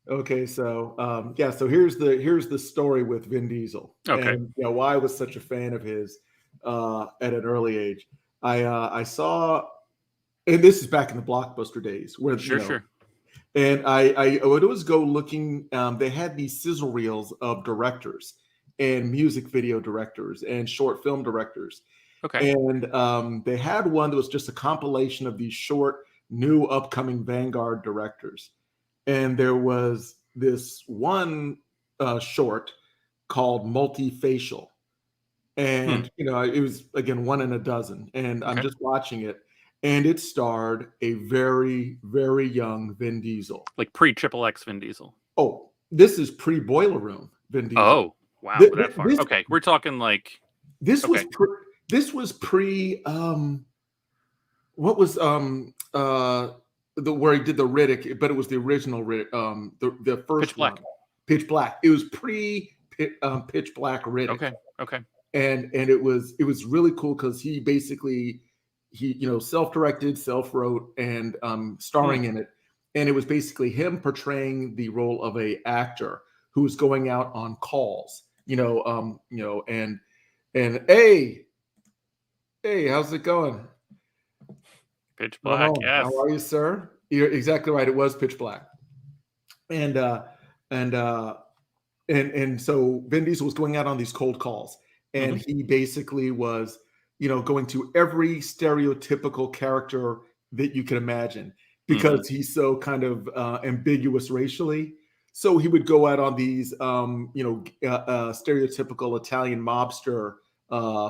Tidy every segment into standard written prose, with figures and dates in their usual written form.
Okay, so yeah, so here's the story with Vin Diesel, Okay. and why I was such a fan of his at an early age. I saw, and this is back in the Blockbuster days, where Sure, sure. and I would always go looking. They had these sizzle reels of directors and music video directors and short film directors, Okay. and they had one that was just a compilation of these short, new, upcoming vanguard directors. And there was this one short called Multifacial, Hmm. and it was again one in a dozen. And I'm Okay. just watching it, and it starred a very, very young Vin Diesel. Like pre Triple X Vin Diesel. Oh, this is pre Boiler Room Vin Diesel. Oh, wow. Th- We're th- that far. This Okay. We're talking like, this was okay. this was pre what was the where he did the Riddick, but it was the original Riddick, the Pitch first one, Black. Pitch Black. It was pre Pitch Black Riddick, Okay. Okay. and it was really cool because he basically he self-directed, self-wrote, and Hmm. starring in it, and it was basically him portraying the role of a actor who's going out on calls, and hey, how's it going? Pitch Black. Ramon, how Yes. are you, sir? You're exactly right. It was Pitch Black, and and uh, and so Vin Diesel was going out on these cold calls, Hmm. and he basically was, going to every stereotypical character that you can imagine Hmm. because he's so kind of ambiguous racially. So he would go out on these, stereotypical Italian mobster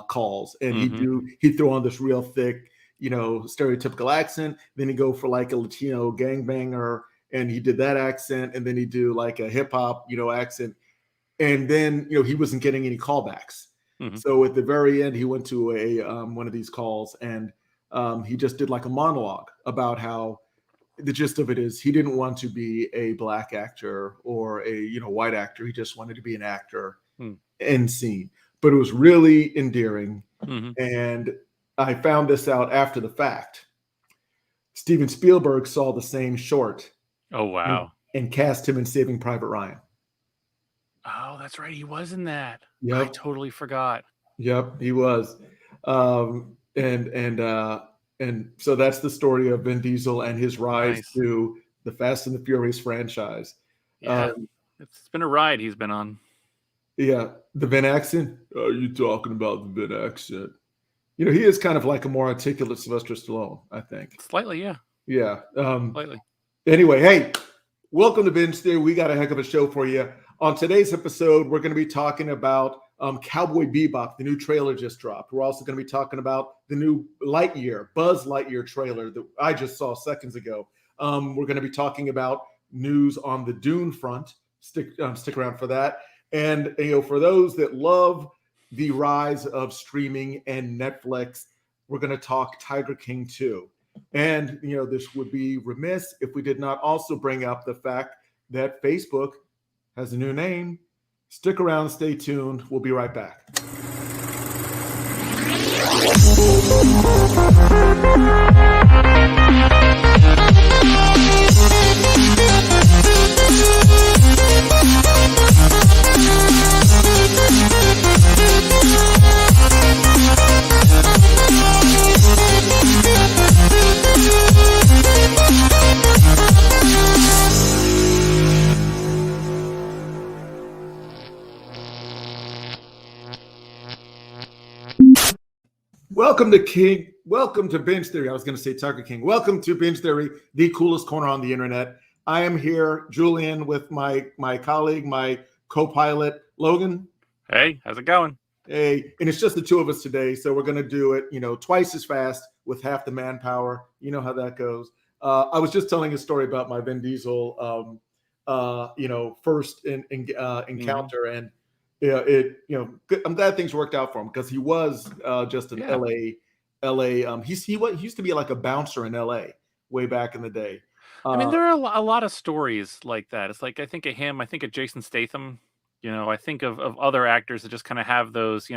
calls, and Hmm. he'd throw on this real thick, stereotypical accent. Then he'd go for like a Latino gangbanger, and he did that accent, and then he'd do like a hip hop, accent, and then he wasn't getting any callbacks. Hmm. So at the very end, he went to a one of these calls, and he just did like a monologue about how the gist of it is he didn't want to be a black actor or a white actor. He just wanted to be an actor and scene. But it was really endearing, Hmm. and I found this out after the fact. Steven Spielberg saw the same short Oh, and, wow. and cast him in Saving Private Ryan. Oh, that's right. He was in that. I Yep. totally forgot. Yep, he was. And so that's the story of Vin Diesel and his rise Nice. to the Fast and the Furious franchise. Yeah. Um, It's been a ride he's been on. yeah, the Vin accent. Are you talking about the Vin accent? He is kind of like a more articulate Sylvester Stallone, I think. Slightly, yeah. Yeah. Slightly. Anyway, hey, welcome to Binge Theory. We got a heck of a show for you. On today's episode, we're going to be talking about Cowboy Bebop. The new trailer just dropped. We're also going to be talking about the new Buzz Lightyear trailer that I just saw seconds ago. We're going to be talking about news on the Dune front. Stick around for that. And for those that love the rise of streaming and Netflix, we're going to talk Tiger King 2. And this would be remiss if we did not also bring up the fact that Facebook has a new name. Stick around, stay tuned. We'll be right back. Welcome to Binge Theory. I was going to say Tiger King. Welcome to Binge Theory, the coolest corner on the internet. I am here, Julian, with my colleague, my co-pilot, Logan. Hey, how's it going? Hey, and it's just the two of us today, so we're going to do it, twice as fast with half the manpower. You know how that goes. I was just telling a story about my Vin Diesel, first encounter, and I'm glad things worked out for him because he was just an Yeah. LA. He used to be like a bouncer in LA way back in the day. I mean, Uh, there are a lot of stories like that. It's like I think of him, I think of Jason Statham, I think of other actors that just kind of have those,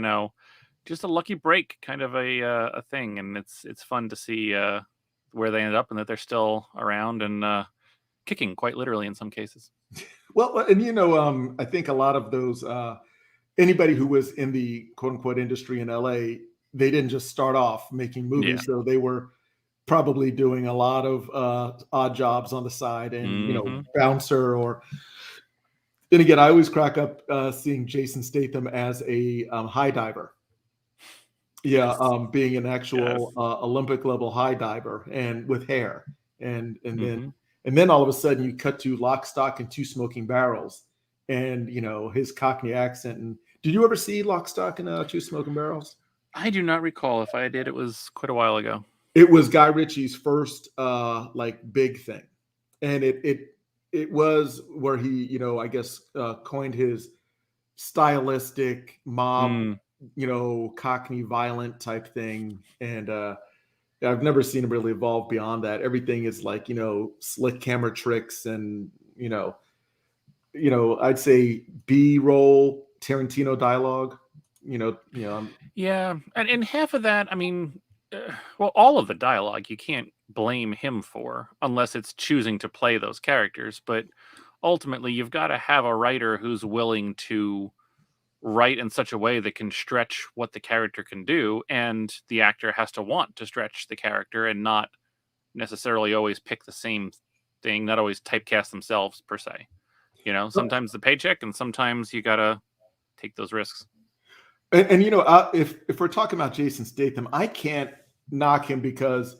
just a lucky break kind of a thing, and it's fun to see where they ended up and that they're still around and kicking quite literally in some cases. Well, and I think a lot of those anybody who was in the quote unquote industry in LA, they didn't just start off making movies, so they were probably doing a lot of odd jobs on the side, and bouncer or. And again, I always crack up seeing Jason Statham as a high diver. Yeah, Yes. being an actual Olympic level high diver and with hair, and then all of a sudden you cut to Lock, Stock, and Two Smoking Barrels, and his Cockney accent. And did you ever see Lock, Stock, and Two Smoking Barrels? I do not recall. If I did, it was quite a while ago. It was Guy Ritchie's first like big thing, and it was where he I guess coined his stylistic mob Cockney violent type thing. And I've never seen him really evolve beyond that. Everything is like slick camera tricks and I'd say B-roll Tarantino dialogue. Yeah, and half of that, I mean, well, all of the dialogue you can't blame him for unless it's choosing to play those characters. But ultimately, you've got to have a writer who's willing to write in such a way that can stretch what the character can do, and the actor has to want to stretch the character and not necessarily always pick the same thing, not always typecast themselves per se. Sometimes the paycheck, and sometimes you gotta take those risks. And if we're talking about Jason Statham, I can't knock him because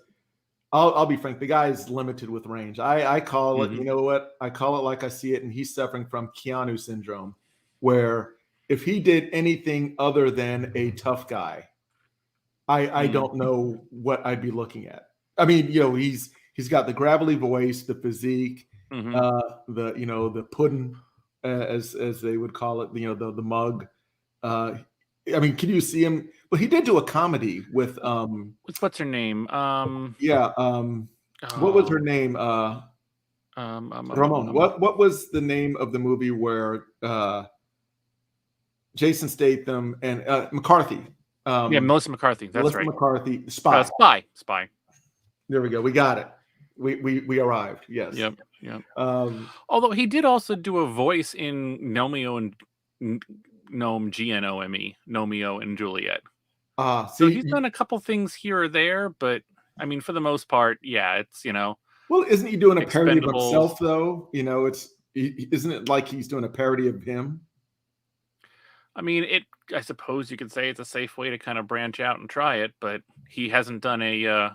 I'll be frank, the guy is limited with range. I call it, you know what? I call it like I see it, and he's suffering from Keanu syndrome, where if he did anything other than a tough guy, I don't know what I'd be looking at. I mean, he's got the gravelly voice, the physique, the pudding, as they would call it, the mug. I mean, can you see him? Well, he did do a comedy with what's her name? What was her name? Ramon. What was the name of the movie where Jason Statham and McCarthy? Melissa McCarthy. That's Melissa right. McCarthy. Spy. Spy. There we go. We got it. We arrived. Yes. Yep. Although he did also do a voice in Gnomeo and Gnome, Gnomeo and Juliet. So he's done a couple things here or there, but I mean, for the most part, yeah, it's Well, isn't he doing a parody of himself though? Isn't it like he's doing a parody of him? I mean, I suppose you could say it's a safe way to kind of branch out and try it, but he hasn't done I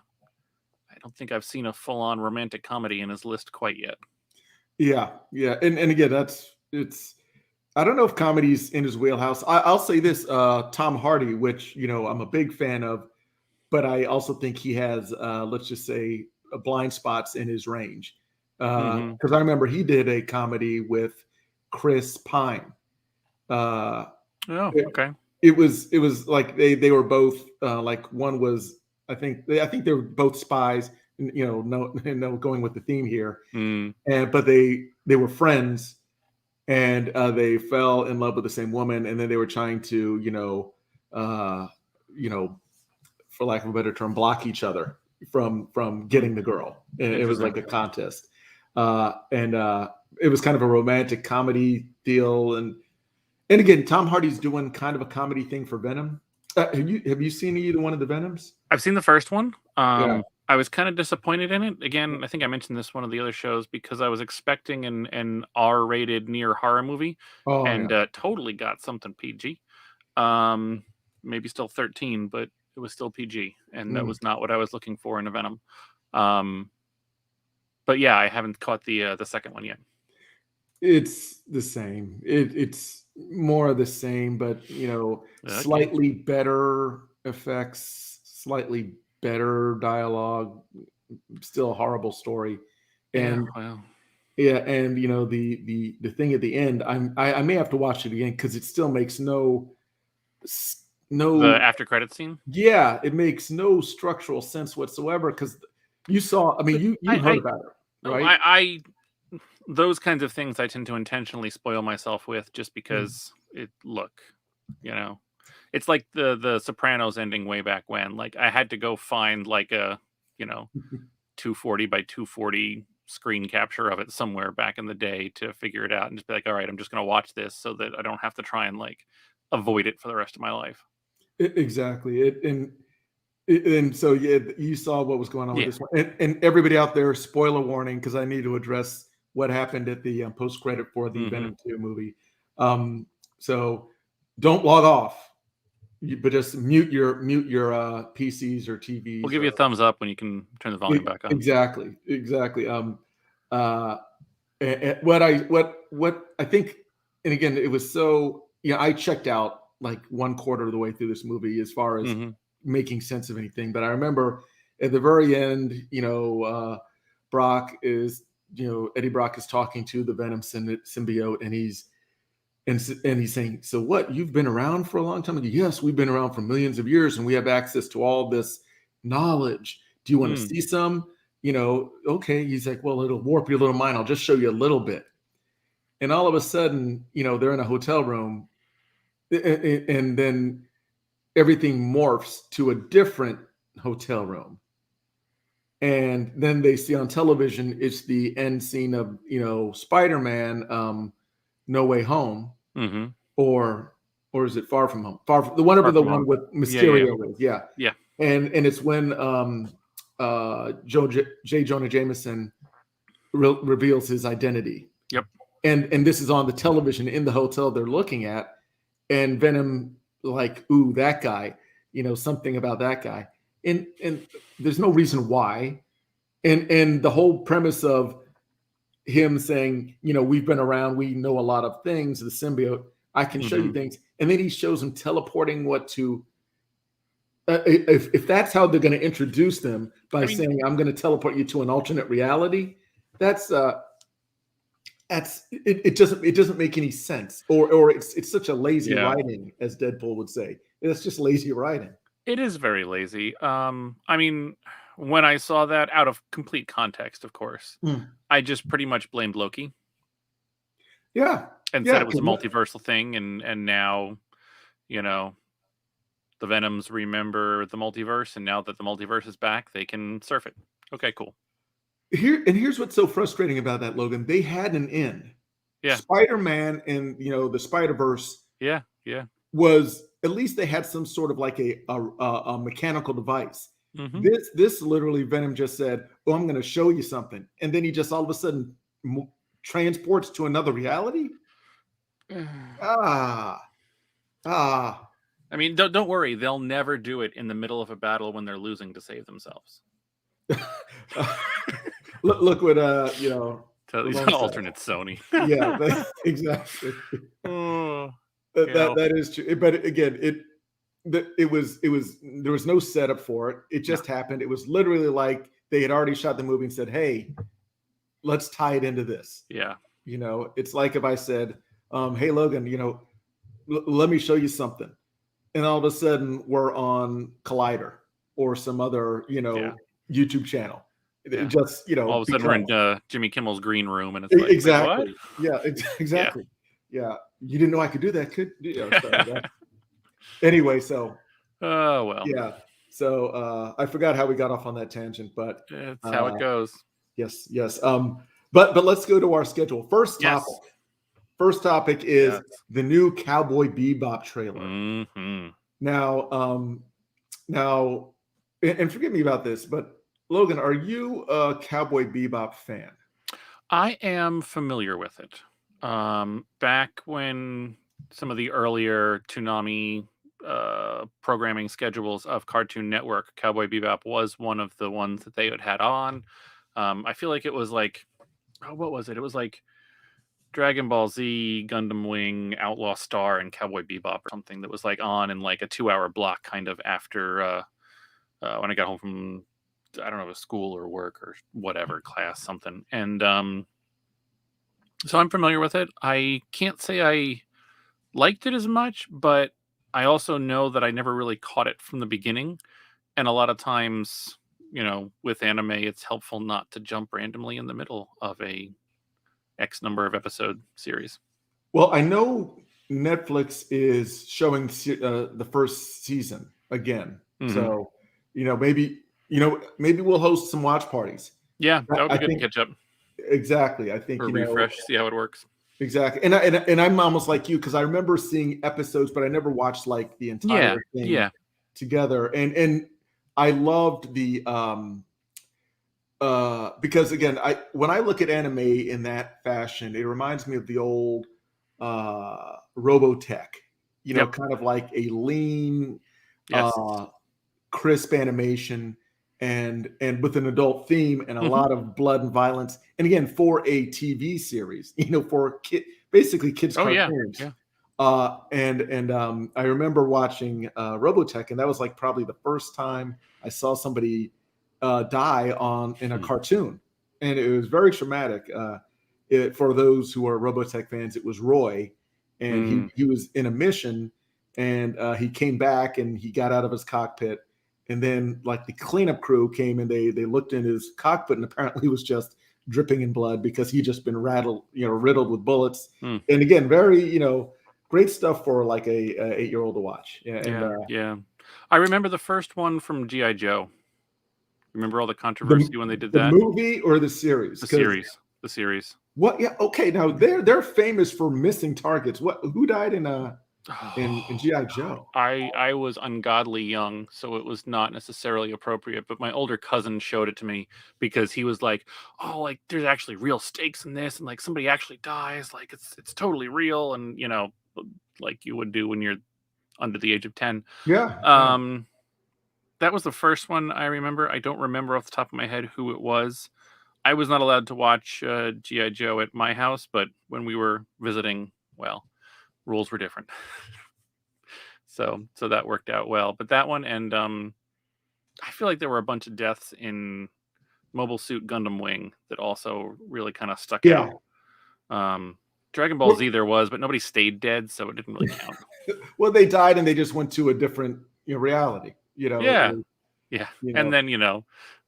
don't think I've seen a full-on romantic comedy in his list quite yet. Yeah, and again, it's. I don't know if comedy's in his wheelhouse. I'll say this: Tom Hardy, which I'm a big fan of, but I also think he has, let's just say, blind spots in his range. Because I remember he did a comedy with Chris Pine. Okay. It was like they were both like one was I think they were both spies. No, going with the theme here. But they were friends, and they fell in love with the same woman, and then they were trying to for lack of a better term, block each other from getting the girl. And it was like a contest, and it was kind of a romantic comedy deal. And again, Tom Hardy's doing kind of a comedy thing for Venom. Have you seen either one of the Venoms? I've seen the first one. I was kind of disappointed in it. Again, I think I mentioned this one of the other shows because I was expecting an R-rated near horror movie, totally got something PG. Maybe still 13, but it was still PG, and that was not what I was looking for in a Venom. But yeah, I haven't caught the second one yet. It's the same. It's more of the same, but slightly better effects, slightly better dialogue, still a horrible story. And and the thing at the end, I may have to watch it again because it still makes no the after credit scene. Yeah, it makes no structural sense whatsoever because you saw. I mean, you heard about it, right? Those kinds of things I tend to intentionally spoil myself with just because it's like the Sopranos ending way back when. Like I had to go find like a 240 by 240 screen capture of it somewhere back in the day to figure it out and just be like, all right, I'm just going to watch this so that I don't have to try and like avoid it for the rest of my life. Exactly. And so you saw what was going on with this one, and everybody out there, spoiler warning, because I need to address what happened at the post credit for the Venom 2 movie. So don't log off, but just mute your PCs or TVs. We'll give you a thumbs up when you can turn the volume back on. Exactly. What I think, and again, it was so, I checked out like 1/4 of the way through this movie as far as making sense of anything. But I remember at the very end, Eddie Brock is talking to the Venom symbiote, and he's saying, so what, you've been around for a long time? Yes, we've been around for millions of years, and we have access to all this knowledge. Do you want to see some? Okay. He's like, well, it'll warp your little mind. I'll just show you a little bit. And all of a sudden, they're in a hotel room, and then everything morphs to a different hotel room. And then they see on television, it's the end scene of, Spider-Man, No Way Home, or is it Far From Home? Whatever the one with Mysterio is. Yeah. And it's when J. Jonah Jameson reveals his identity. Yep. And this is on the television in the hotel they're looking at, and Venom like, ooh, that guy, something about that guy, and there's no reason why, and the whole premise of him saying, we've been around, we know a lot of things, the symbiote, I can show you things, and then he shows him teleporting if that's how they're going to introduce them by saying, I'm going to teleport you to an alternate reality, it doesn't make any sense, or it's such a lazy writing, as Deadpool would say. It's just lazy writing. It is very lazy. When I saw that, out of complete context, of course, I just pretty much blamed Loki. Yeah. And said it was a multiversal thing, and now, the Venoms remember the multiverse, and now that the multiverse is back, they can surf it. Okay, cool. Here's what's so frustrating about that, Logan. They had an end. Yeah. Spider-Man and the Spider-Verse. Yeah. Was, at least they had some sort of like a mechanical device. This literally, Venom just said, "Oh, I'm going to show you something," and then he just all of a sudden transports to another reality. Don't worry. They'll never do it in the middle of a battle when they're losing to save themselves. Look what He's an alternate Sony. Yeah, exactly. That is true. But again, there was no setup for it. It just happened. It was literally like they had already shot the movie and said, "Hey, let's tie it into this." Yeah. It's like if I said, "Hey, Logan, let me show you something," and all of a sudden we're on Collider or some other, YouTube channel. Yeah. Just, all of a sudden we're in Jimmy Kimmel's green room, and it's like, exactly. What? Yeah, exactly. Yeah. You didn't know I could do that, could you? Anyway, so. Oh, well. Yeah. So I forgot how we got off on that tangent, but it's how it goes. Yes. But let's go to our schedule. First topic is the new Cowboy Bebop trailer. Now, and forgive me about this, but Logan, are you a Cowboy Bebop fan? I am familiar with it. Back when some of the earlier Toonami programming schedules of Cartoon Network, Cowboy Bebop was one of the ones that they had on. I feel like it was like, what was it? It was like Dragon Ball Z, Gundam Wing, Outlaw Star, and Cowboy Bebop or something that was like on in like a 2-hour block kind of after when I got home from, I don't know, a school or work or whatever, class, something. And so I'm familiar with it. I can't say I liked it as much, but I also know that I never really caught it from the beginning. And a lot of times, with anime, it's helpful not to jump randomly in the middle of a X number of episode series. Well, I know Netflix is showing the first season again. So, maybe we'll host some watch parties. Yeah, that would be good to catch up. exactly. I think, or refresh, see how it works. Exactly. And I'm almost like you, because I remember seeing episodes, but I never watched like the entire thing together. And I loved the because again, when I look at anime in that fashion, it reminds me of the old Robotech, kind of like a lean, crisp animation, and with an adult theme and a lot of blood and violence. And again, for a TV series, for basically kids cartoons. And I remember watching Robotech, and that was like probably the first time I saw somebody die in a cartoon, and it was very traumatic. For those who are Robotech fans, it was Roy, and he was in a mission, and he came back and he got out of his cockpit, and then like the cleanup crew came and they looked in his cockpit, and apparently he was just dripping in blood because he'd just been riddled with bullets. And again, very great stuff for like a 8-year-old to watch. I remember the first one from G.I. Joe. Remember all the controversy when they did that? The movie or the series? The series. What? Yeah. Okay. Now they're famous for missing targets. Who died in G.I. Joe? I was ungodly young, so it was not necessarily appropriate. But my older cousin showed it to me because he was like, "Oh, like there's actually real stakes in this, and like somebody actually dies. Like it's totally real, and like you would do when you're under the age of 10." That was the first one I remember. I don't remember off the top of my head who it was. I was not allowed to watch G.I. Joe at my house, but when we were visiting, well, rules were different. So that worked out well. But that one, and I feel like there were a bunch of deaths in Mobile Suit Gundam Wing that also really kind of stuck out. Dragon Ball Z there was, but nobody stayed dead, so it didn't really count. Well, they died and they just went to a different reality. And then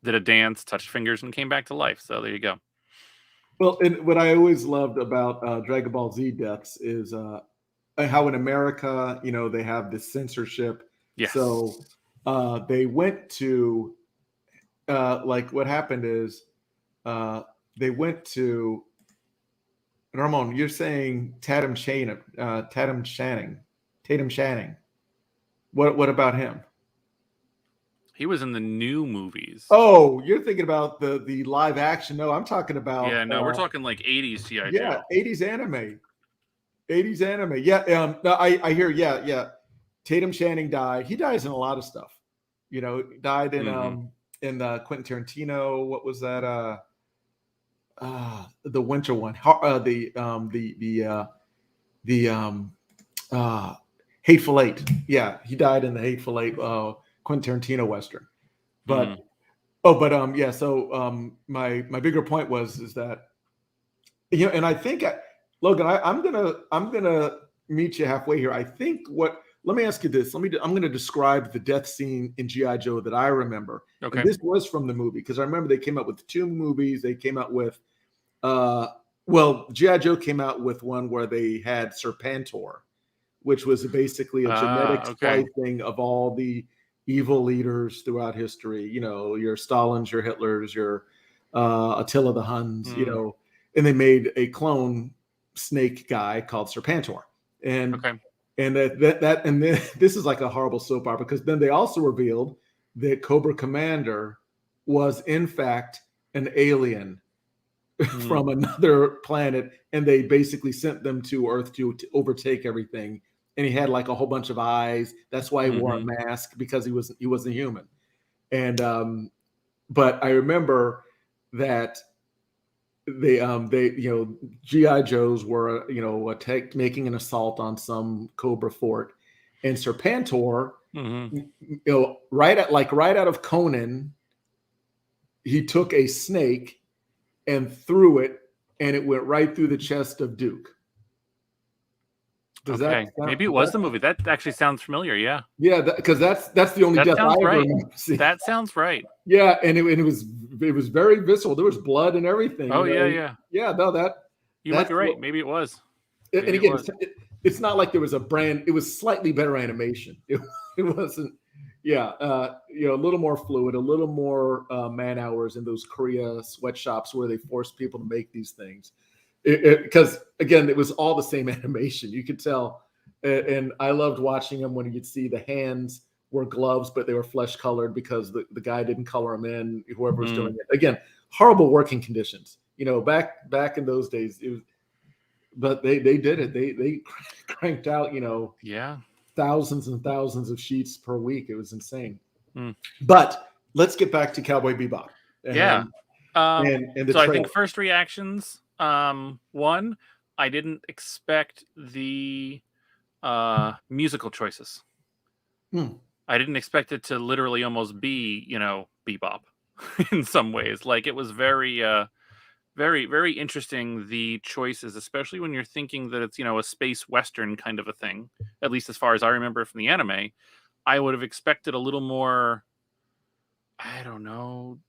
did a dance, touched fingers, and came back to life. So there you go. Well, and what I always loved about Dragon Ball Z deaths is how in America, they have this censorship. So they went to like what happened is they went to Ramon. You're saying Tatum Channing. What about him? He was in the new movies. Oh, you're thinking about the live action. No, I'm talking about. Yeah, no, we're talking like 80s G.I. Joe. Yeah, 80s anime. 80s anime. Yeah, no, I hear. Yeah. Tatum Channing died. He dies in a lot of stuff. Died in Quentin Tarantino. What was that? The winter one. Hateful Eight. Yeah, he died in the Hateful Eight. Quentin Tarantino Western. But so my bigger point is that and I think Logan, I'm gonna meet you halfway here. I think let me ask you this. I'm gonna describe the death scene in G.I. Joe that I remember. Okay. And this was from the movie, because I remember they came out with 2 movies. They came out with G.I. Joe came out with one where they had Serpentor, which was basically a genetic splicing of all the evil leaders throughout history, your Stalins, your Hitlers, your Attila the Huns, and they made a clone snake guy called Serpentor. And this is like a horrible soap opera, because then they also revealed that Cobra Commander was in fact an alien from another planet, and they basically sent them to Earth to overtake everything. And he had like a whole bunch of eyes. That's why he wore a mask, because he wasn't human. And but I remember that they G.I. Joes were making an assault on some Cobra fort, and Serpentor, right out of Conan, he took a snake and threw it, and it went right through the chest of Duke. Maybe it was the movie. That actually sounds familiar. Yeah. Yeah, because that's the only death I ever remember seeing. That sounds right. Yeah, and it was very visceral. There was blood and everything. Oh yeah. Yeah, no, you might be right. Maybe it was. And again, it's not like there was it was slightly better animation. It wasn't. Yeah, a little more fluid, a little more man hours in those Korea sweatshops where they force people to make these things. Because again, it was all the same animation. You could tell, and I loved watching them when you'd see the hands were gloves, but they were flesh colored because the guy didn't color them in. Whoever was doing it, again, horrible working conditions. Back in those days, but they did it. They cranked out, Yeah. thousands and thousands of sheets per week. It was insane. Mm. But let's get back to Cowboy Bebop. And the so trailer. I think first reactions. One, I didn't expect the musical choices. I didn't expect it to literally almost be, Bebop in some ways. Like, it was very, very, very interesting, the choices, especially when you're thinking that it's, a space Western kind of a thing, at least as far as I remember from the anime. I would have expected a little more, I don't know,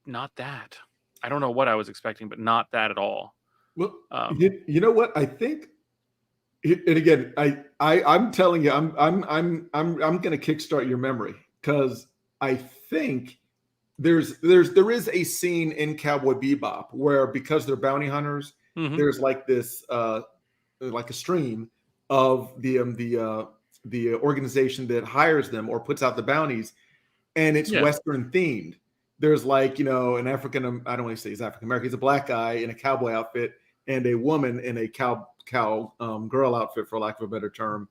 not that. I don't know what I was expecting, but not that at all. Well, you know what? I think, and again, I'm telling you, I'm going to kickstart your memory, because I think there is a scene in Cowboy Bebop where, because they're bounty hunters, there's like this like a stream of the organization that hires them or puts out the bounties, and it's Western themed. There's like, an African, I don't want to say he's African American, he's a black guy in a cowboy outfit and a woman in a cow girl outfit, for lack of a better term.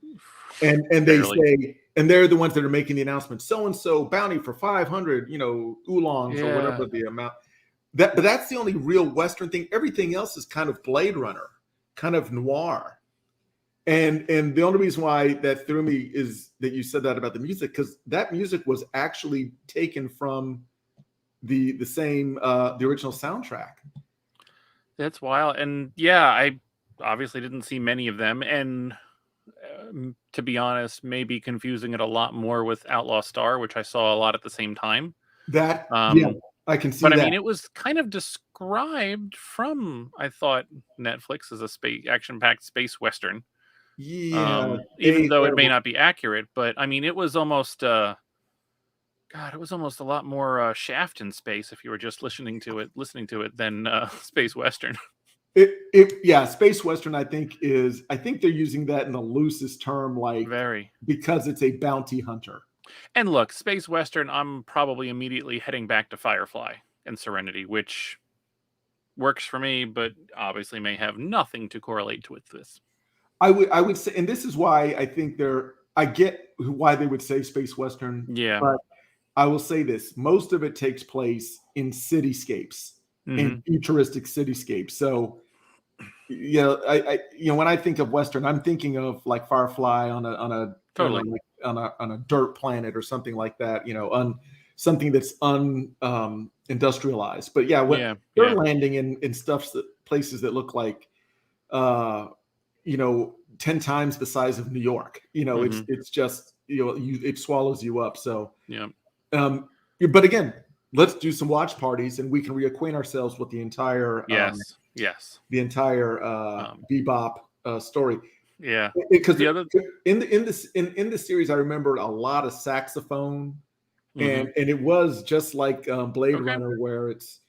And they say, and they're the ones that are making the announcement, so and so bounty for 500, oolongs or whatever the amount. But that's the only real Western thing. Everything else is kind of Blade Runner, kind of noir. And the only reason why that threw me is that you said that about the music, because that music was actually taken from the same the original soundtrack. That's wild. And I obviously didn't see many of them, and to be honest, maybe confusing it a lot more with Outlaw Star, which I saw a lot at the same time. That I can see. But that. I mean, it was kind of described from, I thought, Netflix as a action-packed space Western. Even though it may not be accurate, but I mean, it was almost it was almost a lot more Shaft in space if you were just listening to it than space Western. Space Western, I think they're using that in the loosest term, like because it's a bounty hunter. And look, space Western, I'm probably immediately heading back to Firefly and Serenity, which works for me, but obviously may have nothing to correlate with this. I would say, and this is why I think I get why they would say space Western. Yeah. But I will say this: most of it takes place in cityscapes, in futuristic cityscapes. So, I when I think of Western, I'm thinking of like Firefly on a totally on a dirt planet or something like that. On something that's industrialized. But they're landing in places that look like 10 times the size of New York. It's just it swallows you up. So but again, let's do some watch parties and we can reacquaint ourselves with the entire the entire Bebop story. Yeah, because in the series, I remembered a lot of saxophone, and it was just like Blade Runner, where it's.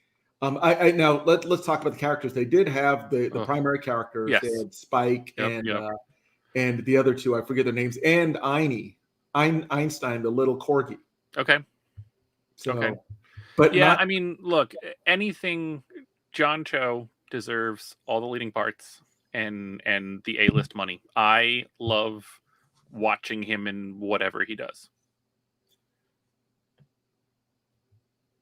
Now let's talk about the characters. They did have the primary characters. They had Spike and the other two. I forget their names. And Einstein, the little corgi. Okay. So, but I mean, look, anything John Cho deserves all the leading parts and the A-list money. I love watching him in whatever he does.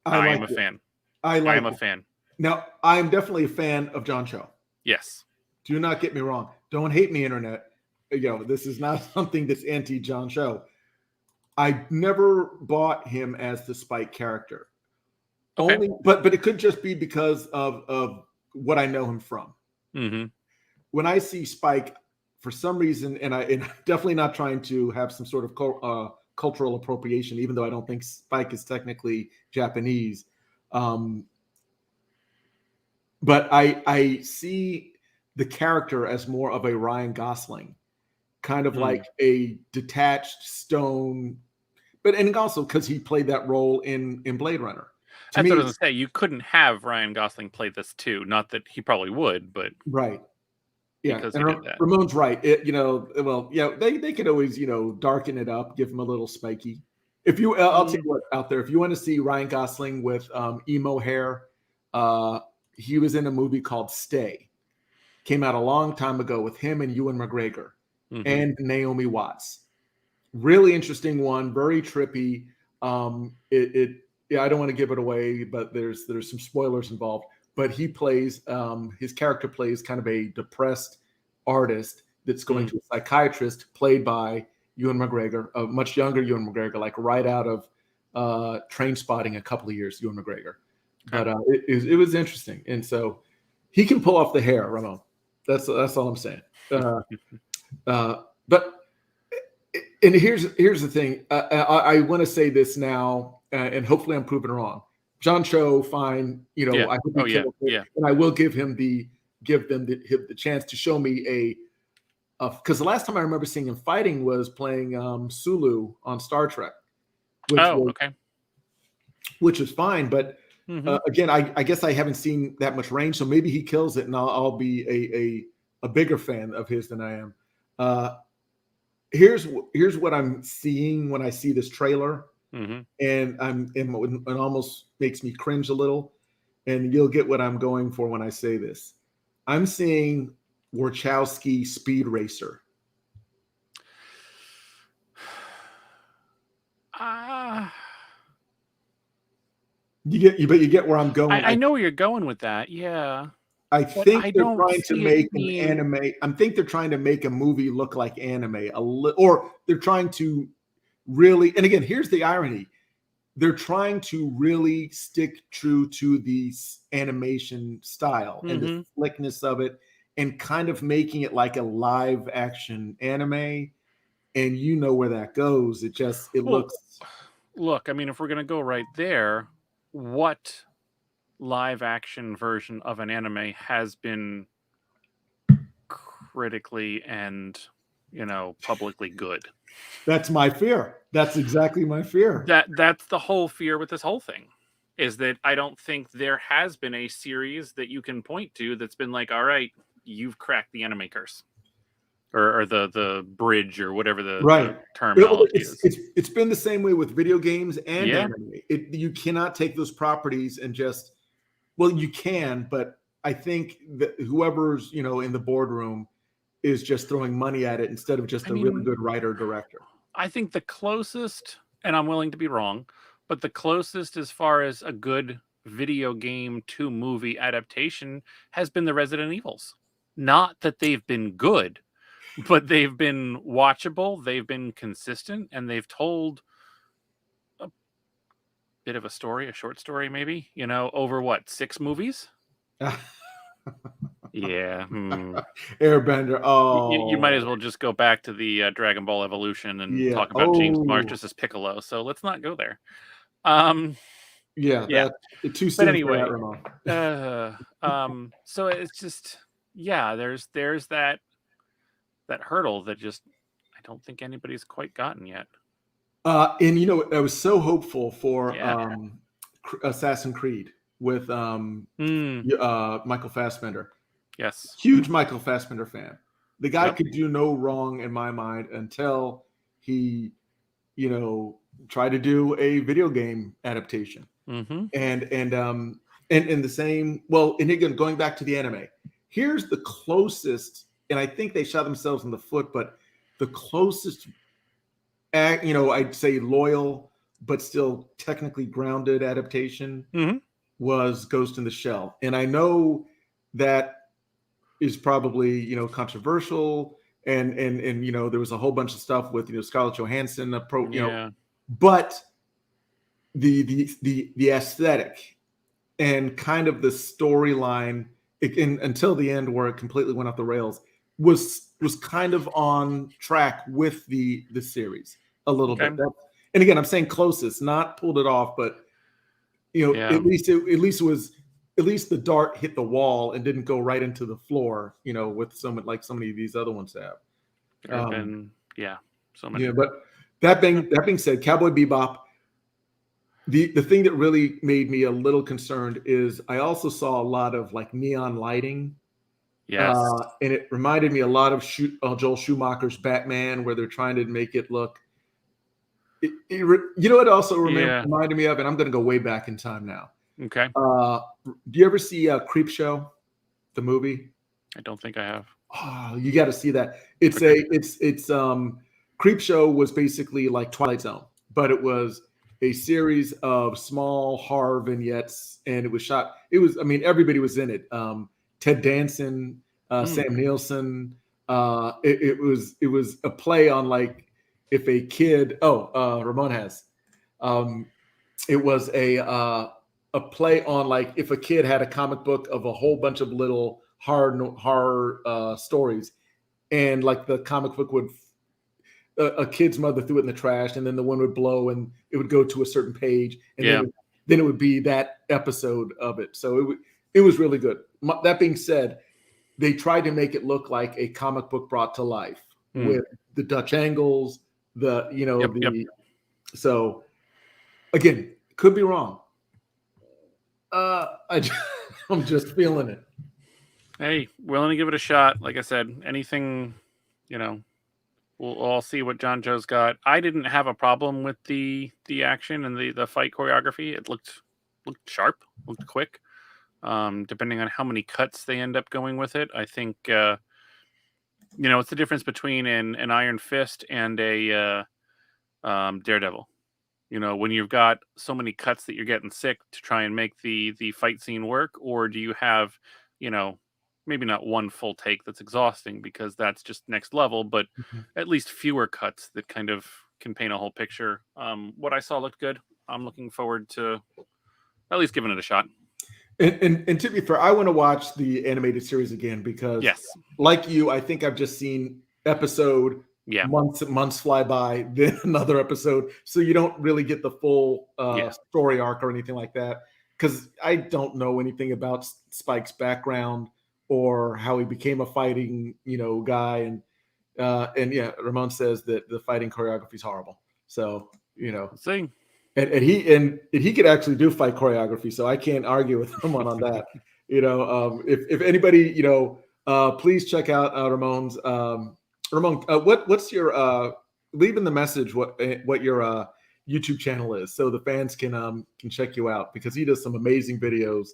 I am a fan. I am a fan. Now, I am definitely a fan of John Cho. Yes. Do not get me wrong. Don't hate me, internet. This is not something that's anti-John Cho. I never bought him as the Spike character. Okay. But it could just be because of what I know him from. When I see Spike, for some reason, and I'm definitely not trying to have some sort of cultural appropriation, even though I don't think Spike is technically Japanese. But I see the character as more of a Ryan Gosling, kind of like a detached stone, but and also because he played that role in Blade Runner. To That's me, what I was going to say. You couldn't have Ryan Gosling play this too. Not that he probably would, but right. Yeah, because and he did that. Ramon's right. They could always, darken it up, give him a little spiky. If you, I'll tell you what, out there, if you want to see Ryan Gosling with emo hair, he was in a movie called Stay. Came out a long time ago with him and Ewan McGregor and Naomi Watts. Really interesting one, very trippy. I don't want to give it away, but there's some spoilers involved. But he plays, his character plays kind of a depressed artist that's going to a psychiatrist, played by Ewan McGregor, a much younger Ewan McGregor, like right out of Train Spotting a couple of years, Ewan McGregor. But it was interesting, and so he can pull off the hair, Ramon. That's all I'm saying. But and here's the thing. I want to say this now, and hopefully I'm proven wrong. John Cho, fine. I hope he kills it, and I will give them the chance to show me because the last time I remember seeing him fighting was playing Sulu on Star Trek. Which was fine, but again, I guess I haven't seen that much range, so maybe he kills it, and I'll be a bigger fan of his than I am. Here's what I'm seeing when I see this trailer, and it almost makes me cringe a little, and you'll get what I'm going for when I say this. I'm seeing Wachowski Speed Racer. You get where I'm going. I know where you're going with that. Yeah. I think they're trying to make an anime. I think they're trying to make a movie look like anime or they're trying to really, and again, here's the irony. They're trying to really stick true to the animation style and the slickness of it and kind of making it like a live action anime. And you know where that goes. Looks. Look, I mean, if we're going to go right there, what live action version of an anime has been critically and publicly good? That's my fear. That's exactly my fear. That's the whole fear with this whole thing, is that I don't think there has been a series that you can point to that's been like, all right, you've cracked the anime curse, or the bridge, or whatever the terminology is. It's been the same way with video games and anime. You cannot take those properties and just, well, you can, but I think that whoever's in the boardroom is just throwing money at it instead of just really good writer director. I think the closest, and I'm willing to be wrong, but the closest as far as a good video game to movie adaptation has been the Resident Evils. Not that they've been good, but they've been watchable, they've been consistent, and they've told a bit of a story, a short story maybe, over what, 6 movies? Yeah. Airbender. Oh, you might as well just go back to the Dragon Ball Evolution and talk about James Marsters as Piccolo. So let's not go there. Too soon. But anyway, for that, Ramon. So it's just there's that hurdle that just I don't think anybody's quite gotten yet. And I was so hopeful for Assassin's Creed with Michael Fassbender. Yes. Huge Michael Fassbender fan. The guy could do no wrong in my mind until he, tried to do a video game adaptation. And the same, and again, going back to the anime, here's the closest, and I think they shot themselves in the foot, but the closest, I'd say loyal, but still technically grounded adaptation was Ghost in the Shell. And I know that is probably controversial, and there was a whole bunch of stuff with Scarlett Johansson but the aesthetic and kind of the storyline until the end where it completely went off the rails was kind of on track with the series a little bit. And again, I'm saying closest, not pulled it off, but at least the dart hit the wall and didn't go right into the floor, with so many of these other ones have. So many. Yeah, That being said, Cowboy Bebop. The thing that really made me a little concerned is I also saw a lot of like neon lighting. Yes. And it reminded me a lot of Joel Schumacher's Batman, where they're trying to make it look. You know what? It also reminded me of, and I'm going to go way back in time now. Okay. Do you ever see Creep Show, the movie? I don't think I have. Oh, you got to see that. It's Creep Show was basically like Twilight Zone, but it was a series of small horror vignettes, and it was shot. I mean, everybody was in it. Ted Danson, Sam Nielsen. It was a play on like if a kid. Ramon has. It was a play on like if a kid had a comic book of a whole bunch of little horror stories, and like the comic book would. A kid's mother threw it in the trash, and then the wind would blow, and it would go to a certain page, and then it would be that episode of it. So it was really good. That being said, they tried to make it look like a comic book brought to life with the Dutch angles, So again, could be wrong. I'm just feeling it. Hey, willing to give it a shot. Like I said, anything, we'll all see what John Joe's got. I didn't have a problem with the action and the fight choreography. It looked sharp, looked quick. Depending on how many cuts they end up going with it, I think it's the difference between an Iron Fist and a Daredevil. When you've got so many cuts that you're getting sick to try and make the fight scene work, or do you have, maybe not one full take that's exhausting because that's just next level, but at least fewer cuts that kind of can paint a whole picture. What I saw looked good. I'm looking forward to at least giving it a shot. And to be fair, I want to watch the animated series again because, like you, I think I've just seen episode. Months fly by, then another episode, so you don't really get the full story arc or anything like that. Because I don't know anything about Spike's background or how he became a fighting, guy, and Ramon says that the fighting choreography is horrible. So see. And he could actually do fight choreography, so I can't argue with him on that. If anybody, please check out Ramon's. Ramon, what's your leave in the message what your YouTube channel is, so the fans can check you out, because he does some amazing videos,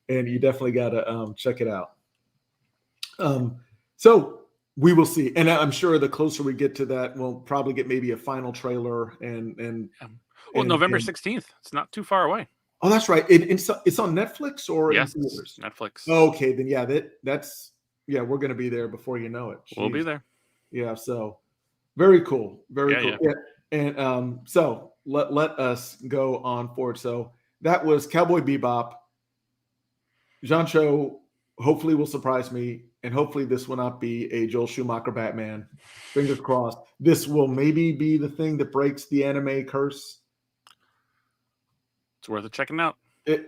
and you definitely got to check it out. So we will see, and I'm sure the closer we get to that, we'll probably get maybe a final trailer and. November 16th. It's not too far away. Oh, that's right. It's on Netflix or yes, Netflix. Okay, then that's we're gonna be there before you know it. Jeez. We'll be there. Yeah, so very cool. Very cool. Yeah. And so let us go on forward. So that was Cowboy Bebop. Jean Cho hopefully will surprise me, and hopefully this will not be a Joel Schumacher Batman. Fingers crossed. This will maybe be the thing that breaks the anime curse. It's worth it checking out.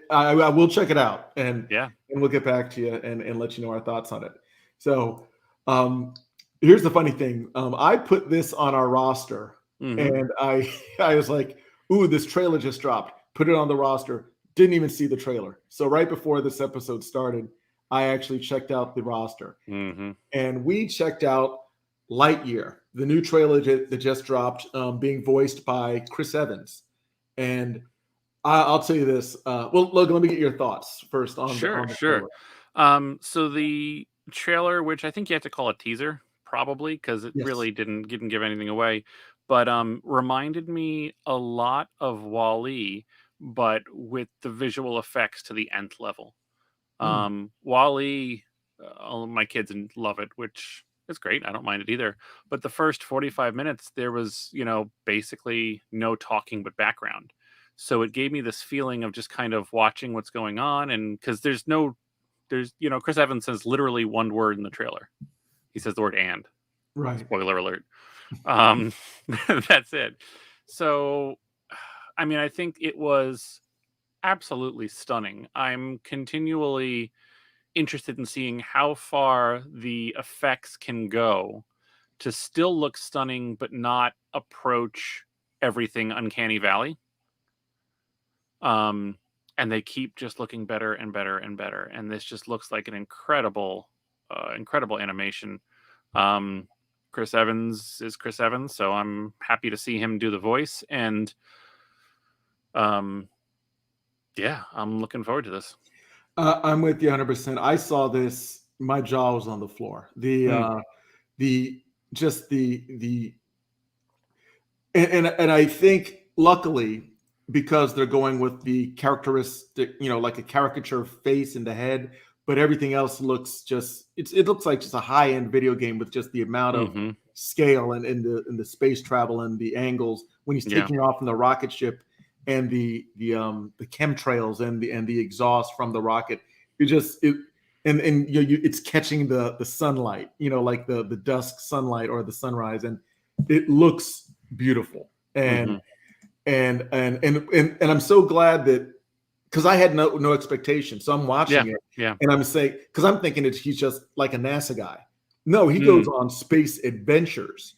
I will check it out, and we'll get back to you and let you know our thoughts on it. So here's the funny thing. I put this on our roster, and I was like, ooh, this trailer just dropped. Put it on the roster. Didn't even see the trailer. So right before this episode started, I actually checked out the roster. And we checked out Lightyear, the new trailer that just dropped, being voiced by Chris Evans. And I'll tell you this. Well, Logan, let me get your thoughts first on the trailer. So the trailer, which I think you have to call a teaser, probably, because it really didn't give anything away, but reminded me a lot of WALL-E, but with the visual effects to the nth level. WALL-E, all of my kids love it, which is great. I don't mind it either. But the first 45 minutes, there was, basically no talking but background. So it gave me this feeling of just kind of watching what's going on. And because there's Chris Evans says literally one word in the trailer. He says the word "and." Right. Spoiler alert. That's it. So, I mean, I think it was absolutely stunning. I'm continually interested in seeing how far the effects can go to still look stunning, but not approach everything Uncanny Valley. And they keep just looking better and better and better. And this just looks like an incredible animation. Chris Evans is Chris Evans, so I'm happy to see him do the voice. And yeah, I'm looking forward to this. I'm with you 100%. I saw this, my jaw was on the floor. And I think luckily, because they're going with the characteristic, like a caricature face in the head, but everything else looks it looks like just a high-end video game with just the amount of scale and in the space travel and the angles when he's taking off in the rocket ship and the chemtrails and the exhaust from the rocket. It's catching the sunlight, like the dusk sunlight or the sunrise, and it looks beautiful. And I'm so glad that, because I had no expectation. So I'm watching it, and I'm saying, because I'm thinking he's just like a NASA guy. No, he goes on space adventures,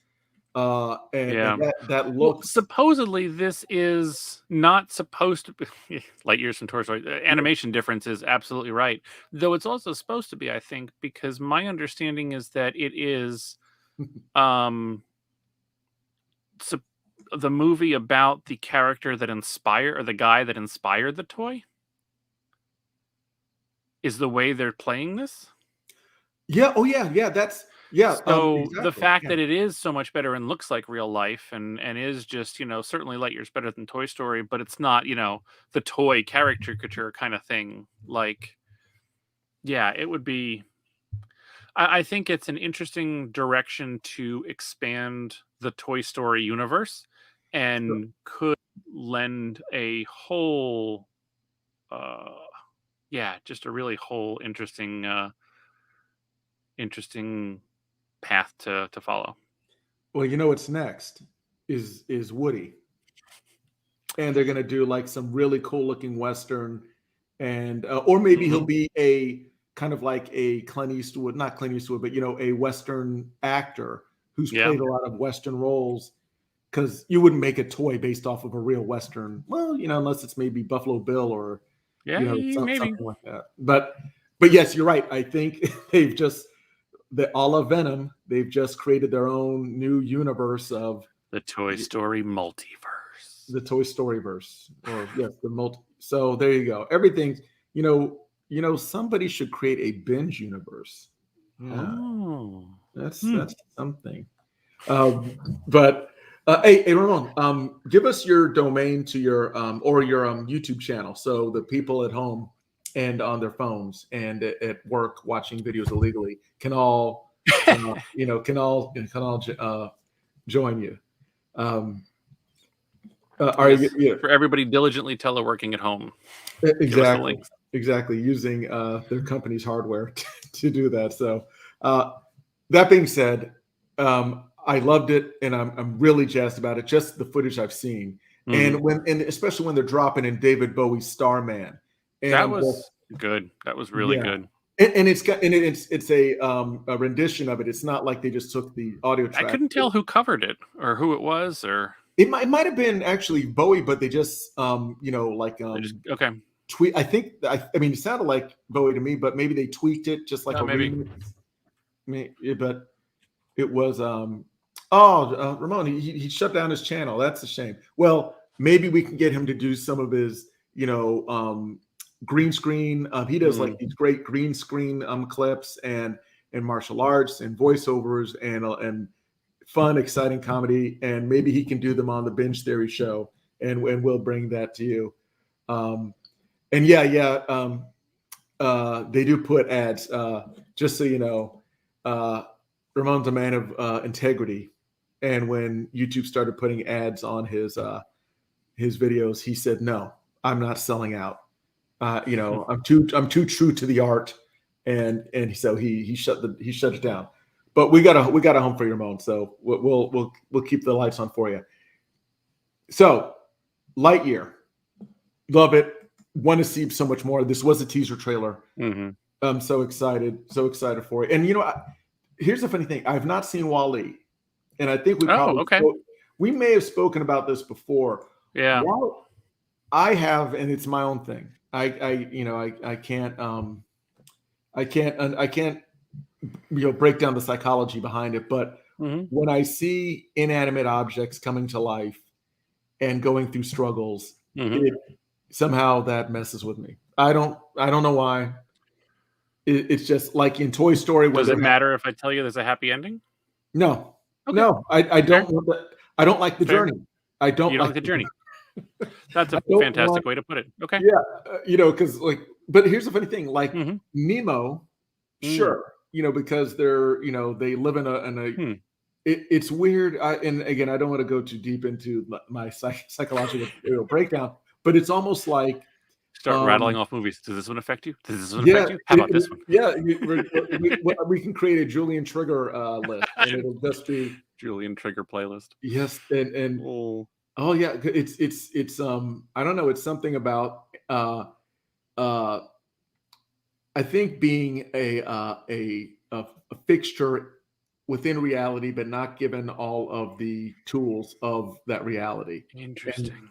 and that looks. Well, supposedly this is not supposed to be light years from Toy Story. The animation difference is absolutely right, though it's also supposed to be, I think, because my understanding is that it is, the movie about the character that the guy that inspired the toy is the way they're playing this. Yeah. Oh yeah. That's So exactly. The fact that it is so much better and looks like real life and is just, certainly light years better than Toy Story, but it's not, the toy caricature kind of thing. Like, yeah, it would be. I think it's an interesting direction to expand the Toy Story universe, and could lend a whole, just a really whole interesting path to follow. Well, what's next is Woody, and they're gonna do like some really cool looking Western, and or maybe he'll be a kind of like a Clint Eastwood, not Clint Eastwood, but a Western actor who's played a lot of Western roles. Because you wouldn't make a toy based off of a real Western, well, unless it's maybe Buffalo Bill or something like that. But yes, you're right. I think they've just a la Venom. They've just created their own new universe of the Toy Story multiverse, the Toy Story verse, or yes, the multi. So there you go. Everything, somebody should create a binge universe. Yeah, that's something. But. Hey, Ramon, give us your domain to your or your YouTube channel, so the people at home and on their phones and at work watching videos illegally can all join you. For everybody diligently teleworking at home. Exactly, using their company's hardware to do that. So that being said, I loved it, and I'm really jazzed about it. Just the footage I've seen, and especially when they're dropping in David Bowie's Starman, and that was good. That was really good. And it's a rendition of it. It's not like they just took the audio track. I couldn't tell who covered it or who it was, or it might have been actually Bowie, but they just tweet. I think it sounded like Bowie to me, but maybe they tweaked it just like a remix. But it was Ramon, he shut down his channel. That's a shame. Well, maybe we can get him to do some of his, green screen. He does like these great green screen clips and martial arts and voiceovers and fun, exciting comedy. And maybe he can do them on the Binge Theory show, and we'll bring that to you. They do put ads. Just so you know, Ramon's a man of integrity. And when YouTube started putting ads on his videos, he said, "No, I'm not selling out. I'm too true to the art." And so he shut it down. But we got a home for you, Ramon. So we'll keep the lights on for you. So Lightyear, love it. Want to see so much more. This was a teaser trailer. I'm so excited for it. And here's the funny thing: I've not seen WALL-E. And I think we we may have spoken about this before. Yeah. While I have, and it's my own thing. I can't break down the psychology behind it. But when I see inanimate objects coming to life and going through struggles, somehow that messes with me. I don't know why. It's just like in Toy Story. Does it matter if I tell you there's a happy ending? No, okay. No, I don't want that. I don't like the journey. I don't. You don't like the journey. That's a fantastic way to put it. Okay. Yeah, because but here's the funny thing. Like Nemo, sure, because they're they live in a. It's weird. And again, I don't want to go too deep into my psychological breakdown, but it's almost like. Start rattling off movies. Does this one affect you? Does this one affect you? How about this one? Yeah, we can create a Julian Trigger list, and it'll just be Julian Trigger playlist. Yes, and oh yeah, it's I don't know. It's something about I think being a fixture within reality, but not given all of the tools of that reality. Interesting.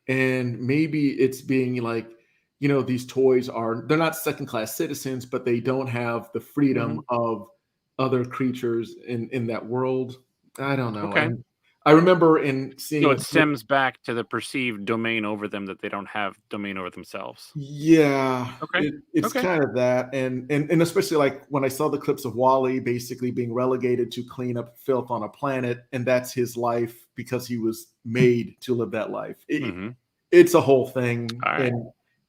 And maybe it's being like. These toys they're not second-class citizens, but they don't have the freedom of other creatures in that world. I don't know. Okay. I remember in seeing. So it stems back to the perceived domain over them that they don't have domain over themselves. Yeah. Okay. It's kind of that. And especially like when I saw the clips of Wall-E basically being relegated to clean up filth on a planet, and that's his life because he was made to live that life. It's a whole thing. Right.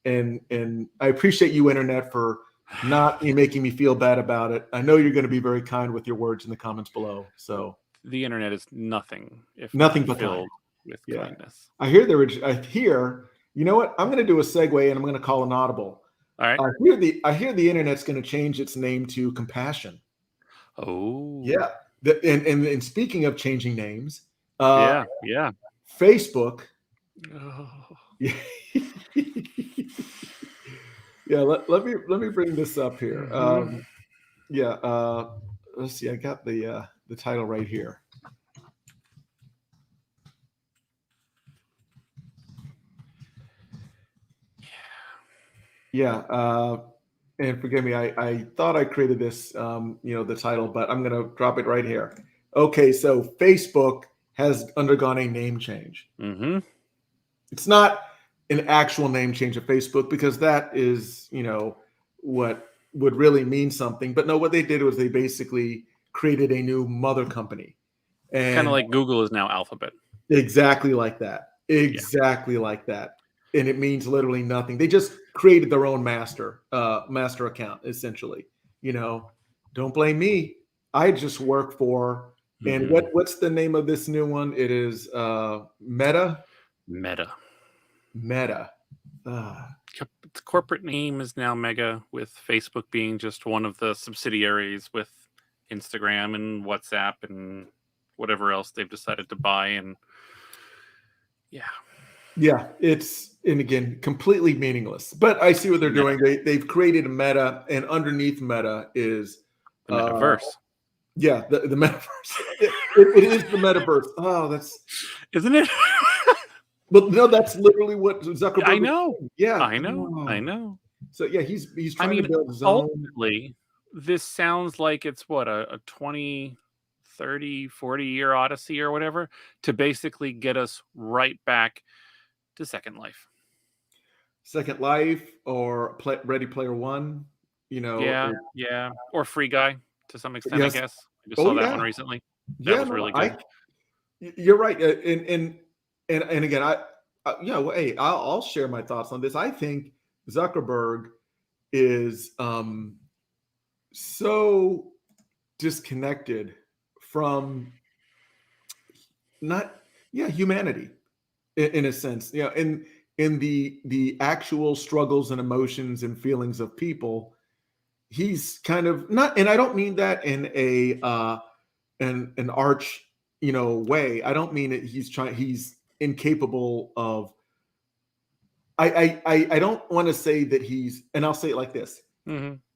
And I appreciate you, Internet, for not making me feel bad about it. I know you're going to be very kind with your words in the comments below. So the Internet is nothing if nothing but filled with kindness. I hear. You know what? I'm going to do a segue, and I'm going to call an audible. All right. I hear the Internet's going to change its name to Compassion. Oh. Yeah. And speaking of changing names, yeah. Facebook. Oh. Yeah, let me bring this up here. Let's see. I got the title right here. Yeah. And forgive me, I thought I created this, the title, but I'm gonna drop it right here. Okay, so Facebook has undergone a name change. It's not an actual name change of Facebook because that is, what would really mean something. But no, what they did was they basically created a new mother company. And kind of like Google is now Alphabet. Exactly like that. Exactly like that. And it means literally nothing. They just created their own master account, essentially. Don't blame me. I just work for, and what's the name of this new one? It is Meta. Meta. Its corporate name is now Mega, with Facebook being just one of the subsidiaries with Instagram and WhatsApp and whatever else they've decided to buy. And it's, and again, completely meaningless. But I see what they're doing. They've created a Meta, and underneath Meta is the metaverse. The metaverse. It is the metaverse. Oh, isn't it? But no, that's literally what Zuckerberg. I know. Yeah, I know. So he's trying to build his own. Ultimately, this sounds like it's what a 20, 30, 40-year odyssey or whatever to basically get us right back to Second Life. Second Life or Ready Player One, or Free Guy to some extent. I guess I just saw that one recently. That was really good. You're right, and again, I'll share my thoughts on this. I think Zuckerberg is so disconnected from humanity in a sense. In the actual struggles and emotions and feelings of people, he's kind of not. And I don't mean that in an arch way. I don't mean it. He's incapable of. I don't want to say that he's, and I'll say it like this.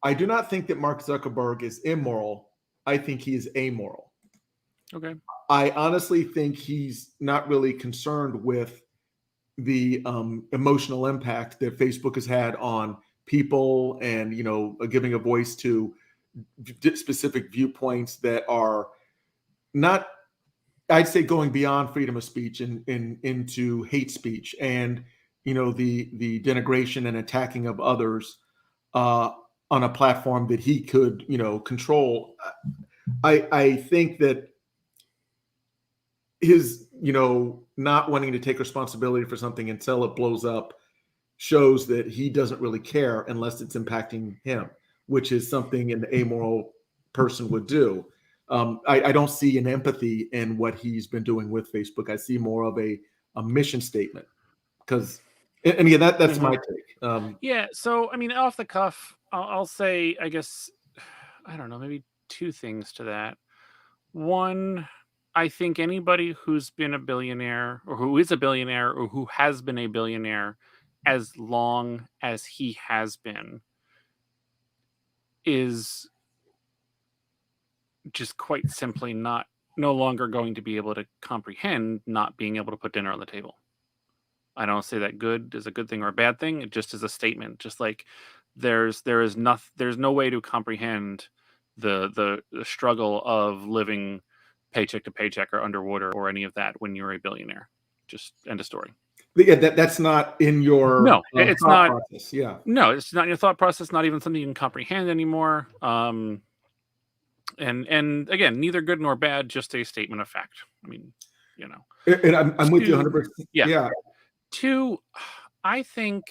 I do not think that Mark Zuckerberg is immoral. I think he is amoral. Okay. I honestly think he's not really concerned with the emotional impact that Facebook has had on people, and giving a voice to specific viewpoints that are not, I'd say, going beyond freedom of speech and into hate speech, and the denigration and attacking of others uh, on a platform that he could control. I think that his not wanting to take responsibility for something until it blows up shows that he doesn't really care unless it's impacting him, which is something an amoral person would do. I don't see an empathy in what he's been doing with Facebook. I see more of a mission statement, because, and again, that's my take. Yeah. So, I mean, off the cuff, I'll say, I guess, I don't know, maybe two things to that. One, I think anybody who's been a billionaire or who is a billionaire or who has been a billionaire as long as he has been is just quite simply no longer going to be able to comprehend not being able to put dinner on the table. I don't say that good is a good thing or a bad thing. It just is a statement. Just like there's no way to comprehend the struggle of living paycheck to paycheck or underwater or any of that when you're a billionaire. Just end of story. Yeah, that's not in your No, it's thought not. process. Yeah. No, it's not in your thought process. Not even something you can comprehend anymore. And again, neither good nor bad. Just a statement of fact. I mean, And I'm with you 100%. Yeah. Yeah. Two, I think,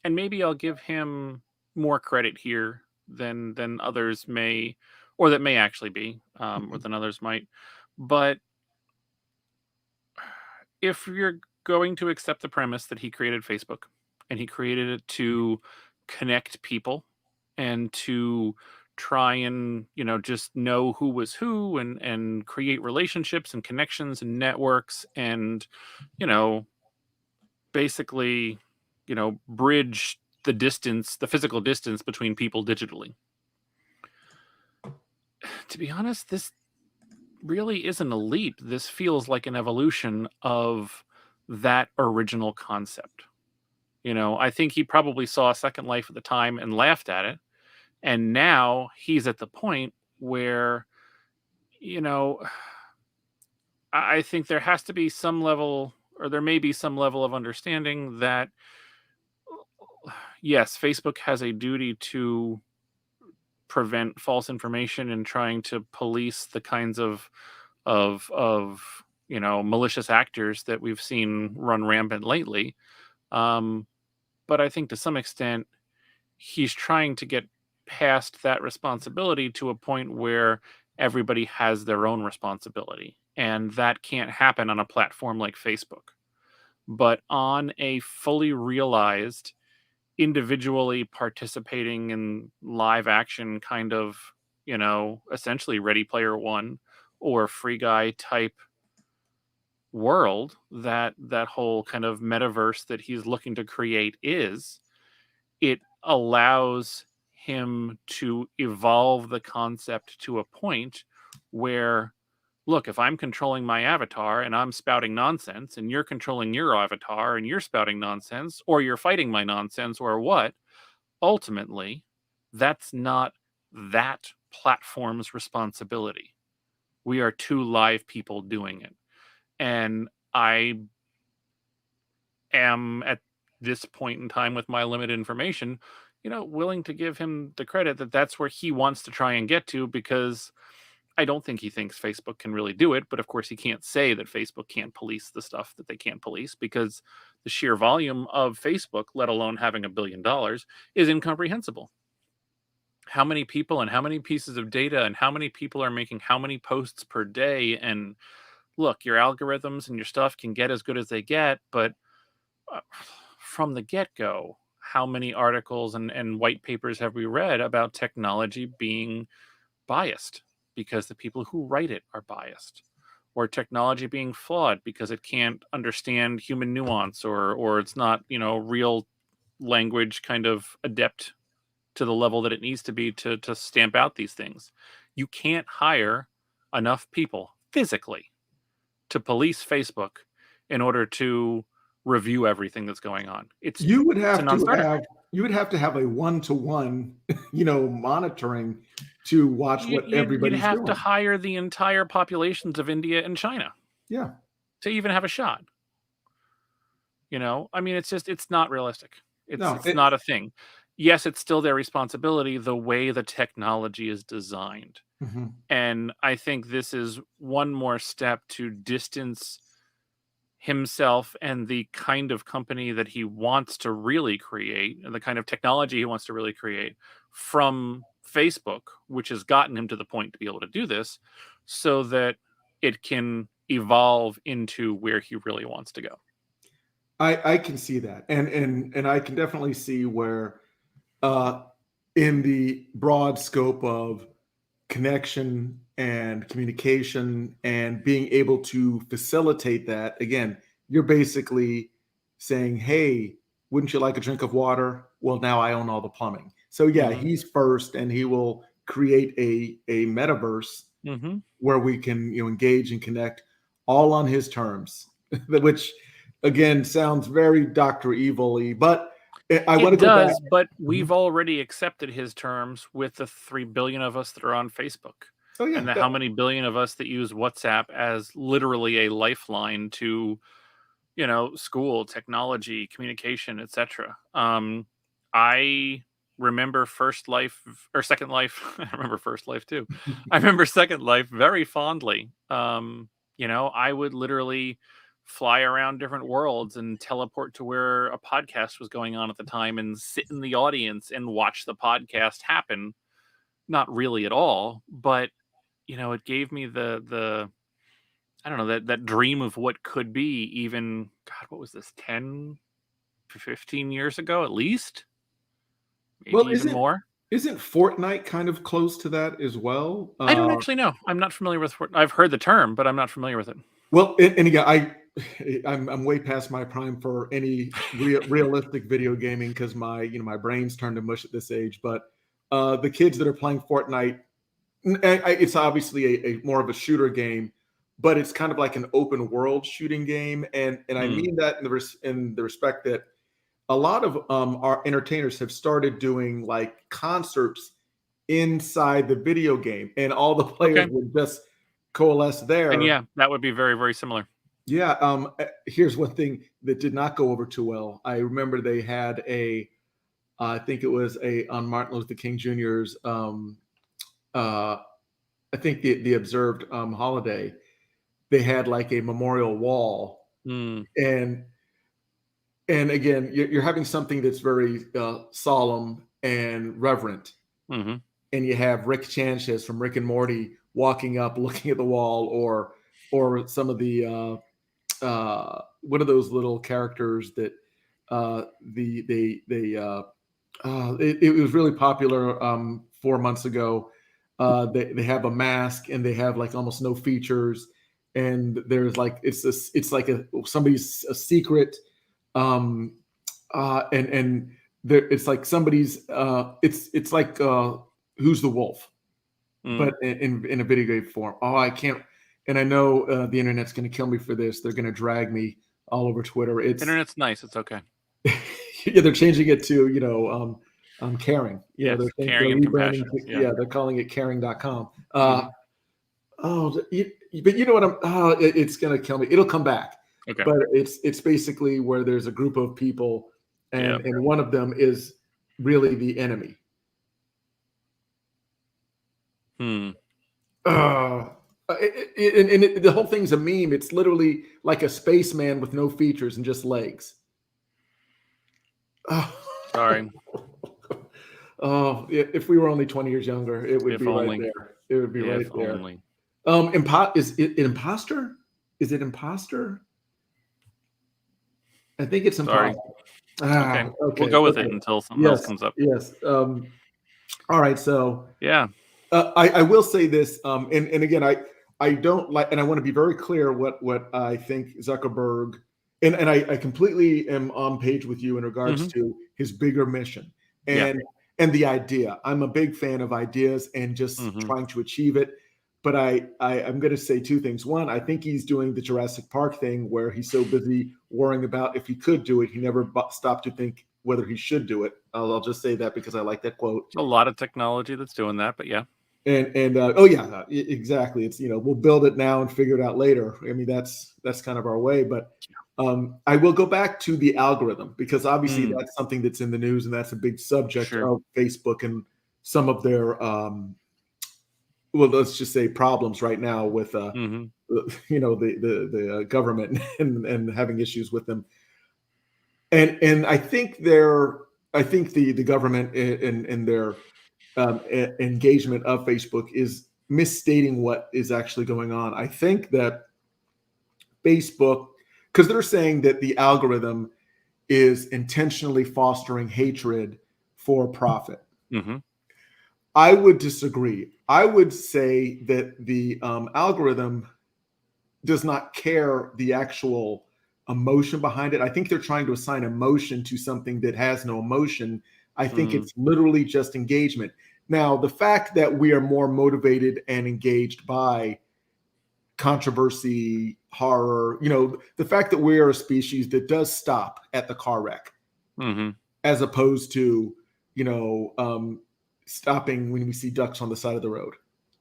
and maybe I'll give him more credit here than others may, or that may actually be, or than others might. But if you're going to accept the premise that he created Facebook and he created it to connect people and to try and just know who was who and create relationships and connections and networks and basically bridge the physical distance between people digitally. To be honest, this really isn't a leap. This feels like an evolution of that original concept. I think he probably saw Second Life at the time and laughed at it. And now he's at the point where, I think there has to be some level, or there may be some level of understanding that, yes, Facebook has a duty to prevent false information and trying to police the kinds of malicious actors that we've seen run rampant lately. But I think to some extent he's trying to get past that responsibility to a point where everybody has their own responsibility, and that can't happen on a platform like Facebook. But on a fully realized, individually participating in live action kind of, essentially Ready Player One or Free Guy type world, that whole kind of metaverse that he's looking to create it allows him to evolve the concept to a point where, look, if I'm controlling my avatar and I'm spouting nonsense and you're controlling your avatar and you're spouting nonsense, or you're fighting my nonsense, or what, ultimately, that's not that platform's responsibility. We are two live people doing it. And I am, at this point in time with my limited information, willing to give him the credit that that's where he wants to try and get to, because I don't think he thinks Facebook can really do it. But of course, he can't say that Facebook can't police the stuff that they can't police, because the sheer volume of Facebook, let alone having $1 billion, is incomprehensible. How many people and how many pieces of data and how many people are making how many posts per day? And look, your algorithms and your stuff can get as good as they get, but from the get-go, how many articles and white papers have we read about technology being biased because the people who write it are biased, or technology being flawed because it can't understand human nuance, or it's not real language kind of adept to the level that it needs to be to stamp out these things. You can't hire enough people physically to police Facebook in order to review everything that's going on. It's a non-starter. You would have to have a one-to-one, monitoring to watch what everybody's doing. You'd have to hire the entire populations of India and China. Yeah. To even have a shot. I mean, it's not realistic. It's not a thing. Yes, it's still their responsibility the way the technology is designed. Mm-hmm. And I think this is one more step to distance himself and the kind of company that he wants to really create, and the kind of technology he wants to really create from Facebook, which has gotten him to the point to be able to do this, so that it can evolve into where he really wants to go. I can see that. And I can definitely see where in the broad scope of connection and communication and being able to facilitate that, again, you're basically saying, hey, wouldn't you like a drink of water? Well, now I own all the plumbing. So yeah, he's first, and he will create a metaverse where we can engage and connect all on his terms, which again sounds very Dr. Evil-y, but I want to go back. But we've already accepted his terms with the 3 billion of us that are on Facebook. Oh, yeah. And how many billion of us that use WhatsApp as literally a lifeline to, school, technology, communication, etc. I remember Second Life. I remember First Life too. I remember Second Life very fondly. I would literally fly around different worlds and teleport to where a podcast was going on at the time and sit in the audience and watch the podcast happen. Not really at all, but it gave me the I don't know, that dream of what could be, even, God, what was this, 10, 15 years ago at least? Maybe even more. Isn't Fortnite kind of close to that as well? I don't actually know. I'm not familiar with Fortnite. I've heard the term, but I'm not familiar with it. Well, and again, I'm way past my prime for any realistic video gaming because my brain's turned to mush at this age. But the kids that are playing Fortnite, it's obviously a more of a shooter game, but it's kind of like an open world shooting game, and I mean that in the respect that a lot of our entertainers have started doing like concerts inside the video game, and all the players would just coalesce there. And yeah, that would be very, very similar. Yeah. Here's one thing that did not go over too well. I remember they had I think it was on Martin Luther King Jr.'s, I think the observed holiday, they had like a memorial wall. And again, you're having something that's very solemn and reverent. And you have Rick Sanchez from Rick and Morty walking up, looking at the wall, or some of the what are those little characters that it was really popular 4 months ago. They have a mask and they have like almost no features, and there's like it's like somebody's a secret, and there it's like somebody's it's like Who's the Wolf, but in a video game form. Oh, I can't. And I know the internet's going to kill me for this. They're going to drag me all over Twitter. Internet's nice. It's okay. Yeah, they're changing it to caring. Yeah, caring and compassion. Yeah, they're calling it caring.com. But you know what? It's going to kill me. It'll come back. Okay. But it's basically where there's a group of people, and one of them is really the enemy. The whole thing's a meme. It's literally like a spaceman with no features and just legs. Sorry. Oh, if we were only 20 years younger, it would be right there. It would be right there. Only. Is it Imposter? Is it Imposter? I think it's Imposter. Okay. We'll go with it until something else comes up. Yes. All right. So yeah. I will say this, and again, I don't like, and I want to be very clear what I think Zuckerberg, and I completely am on page with you in regards to his bigger mission and the idea. I'm a big fan of ideas and just trying to achieve it. but I'm going to say two things. One, I think he's doing the Jurassic Park thing where he's so busy worrying about if he could do it, he never stopped to think whether he should do it. I'll just say that because I like that quote. A lot of technology that's doing that, but yeah. And oh yeah, exactly. It's, we'll build it now and figure it out later. I mean, that's kind of our way. But I will go back to the algorithm because obviously that's something that's in the news and that's a big subject of Facebook and some of their well, let's just say problems right now with the government and having issues with them. And I think the government and their engagement of Facebook is misstating what is actually going on. I think that Facebook, because they're saying that the algorithm is intentionally fostering hatred for profit. I would disagree. I would say that the algorithm does not care the actual emotion behind it. I think they're trying to assign emotion to something that has no emotion. I think it's literally just engagement. Now, the fact that we are more motivated and engaged by controversy, horror, the fact that we are a species that does stop at the car wreck, as opposed to, stopping when we see ducks on the side of the road.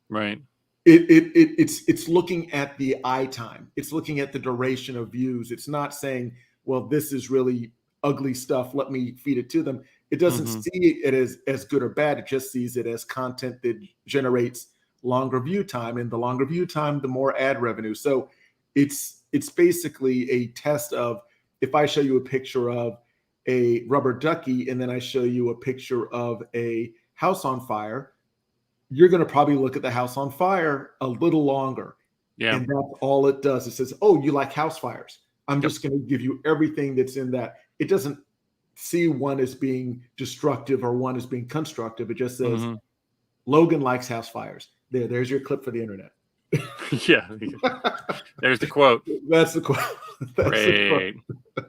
Right. It's looking at the eye time. It's looking at the duration of views. It's not saying, well, this is really ugly stuff, let me feed it to them. It doesn't see it as good or bad. It just sees it as content that generates longer view time, and the longer view time, the more ad revenue. So it's basically a test of, if I show you a picture of a rubber ducky and then I show you a picture of a house on fire, you're going to probably look at the house on fire a little longer. Yeah. And that's all it does. It says, oh, you like house fires. I'm just going to give you everything that's in that. It doesn't see one as being destructive or one as being constructive. It just says, Logan likes house fires. There's your clip for the internet. Yeah. There's the quote. That's the quote. That's Great. the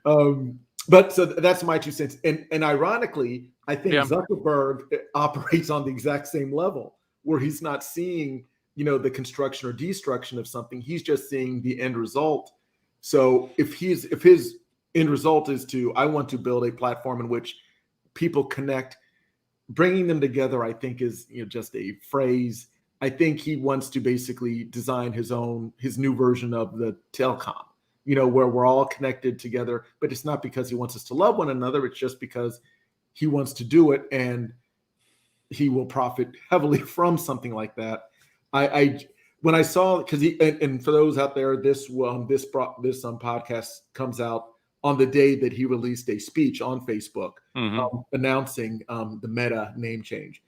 quote. But so that's my 2 cents. And ironically, I think Zuckerberg operates on the exact same level, where he's not seeing, the construction or destruction of something. He's just seeing the end result. So if his end result is I want to build a platform in which people connect, bringing them together, I think is just a phrase. I think he wants to basically design his new version of the telecom, where we're all connected together, but it's not because he wants us to love one another. It's just because he wants to do it, and he will profit heavily from something like that. When I saw, because and for those out there, this podcast comes out on the day that he released a speech on Facebook announcing the Meta name change.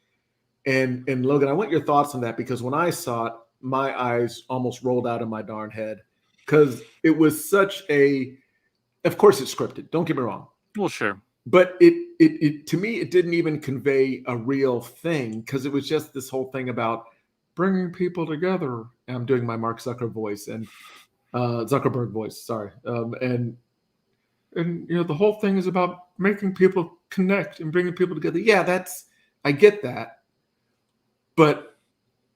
And Logan, I want your thoughts on that, because when I saw it, my eyes almost rolled out of my darn head, because it was such of course it's scripted, don't get me wrong. Well, sure. But it to me, it didn't even convey a real thing, because it was just this whole thing about bringing people together. And I'm doing my Mark Zuckerberg voice and Zuckerberg voice, sorry. And the whole thing is about making people connect and bringing people together. Yeah, I get that. But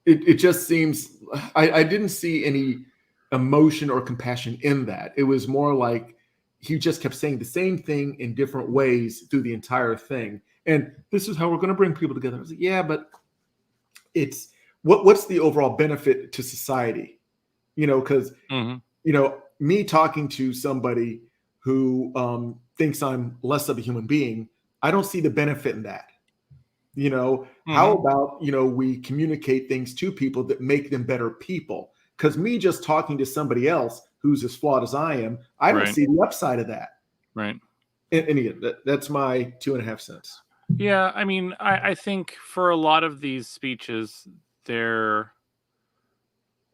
it just seems, I didn't see any emotion or compassion in that. It was more like he just kept saying the same thing in different ways through the entire thing. And this is how we're going to bring people together. I was like, yeah, but it's what's the overall benefit to society? Because me talking to somebody who thinks I'm less of a human being, I don't see the benefit in that. How about, we communicate things to people that make them better people? Because me just talking to somebody else who's as flawed as I am, I don't see the upside of that. Right. And again, that's my 2.5 cents. Yeah. I mean, I think for a lot of these speeches, they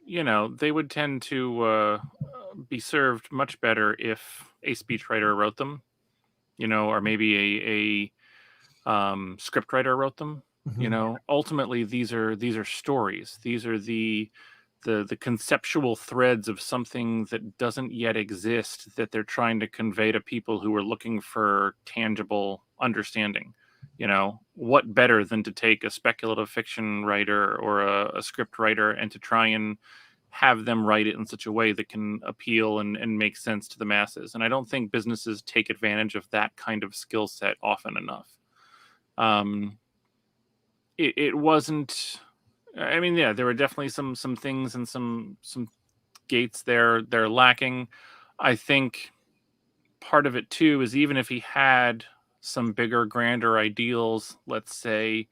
would tend to be served much better if a speechwriter wrote them, or maybe a scriptwriter wrote them. Ultimately, these are stories. These are the conceptual threads of something that doesn't yet exist, that they're trying to convey to people who are looking for tangible understanding. what better than to take a speculative fiction writer or a script writer and to try and have them write it in such a way that can appeal and make sense to the masses. And I don't think businesses take advantage of that kind of skill set often enough. It wasn't, I mean, yeah, there were definitely some things and some gates they're lacking. I think part of it too is even if he had some bigger, grander ideals, let's say,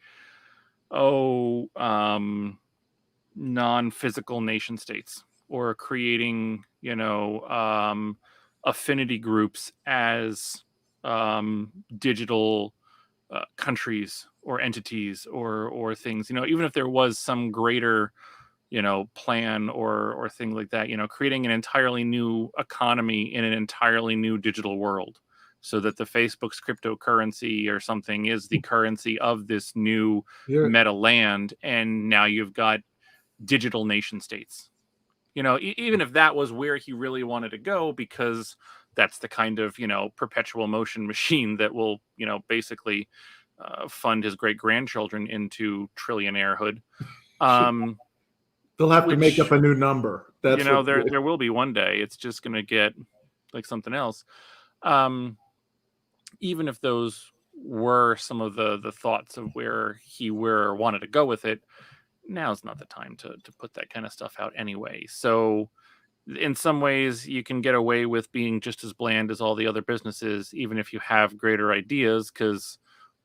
non-physical nation states, or creating, affinity groups as digital countries or entities or things, even if there was some greater, plan or thing like that, creating an entirely new economy in an entirely new digital world, so that the Facebook's cryptocurrency or something is the currency of this new meta land. And now you've got digital nation states, even if that was where he really wanted to go, because that's the kind of, perpetual motion machine that will, basically fund his great grandchildren into trillionairehood. They'll have to make up a new number. That's there will be one day. It's just going to get like something else. Even if those were some of the thoughts of where he wanted to go with it, now's not the time to put that kind of stuff out anyway. So in some ways you can get away with being just as bland as all the other businesses, even if you have greater ideas, because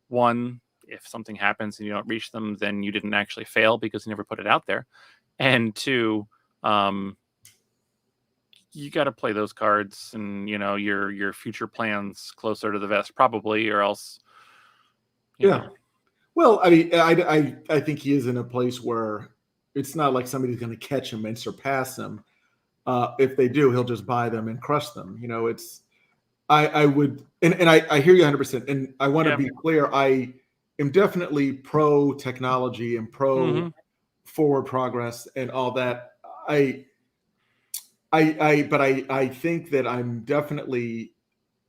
one, if something happens and you don't reach them, then you didn't actually fail because you never put it out there. And two, you got to play those cards and, your future plans closer to the vest, probably, or else. Yeah. Well, I mean, I think he is in a place where it's not like somebody's going to catch him and surpass him. If they do, he'll just buy them and crush them. I would, and I hear you 100%. And I want to be clear. I am definitely pro technology and pro forward progress and all that. But I think that I'm definitely,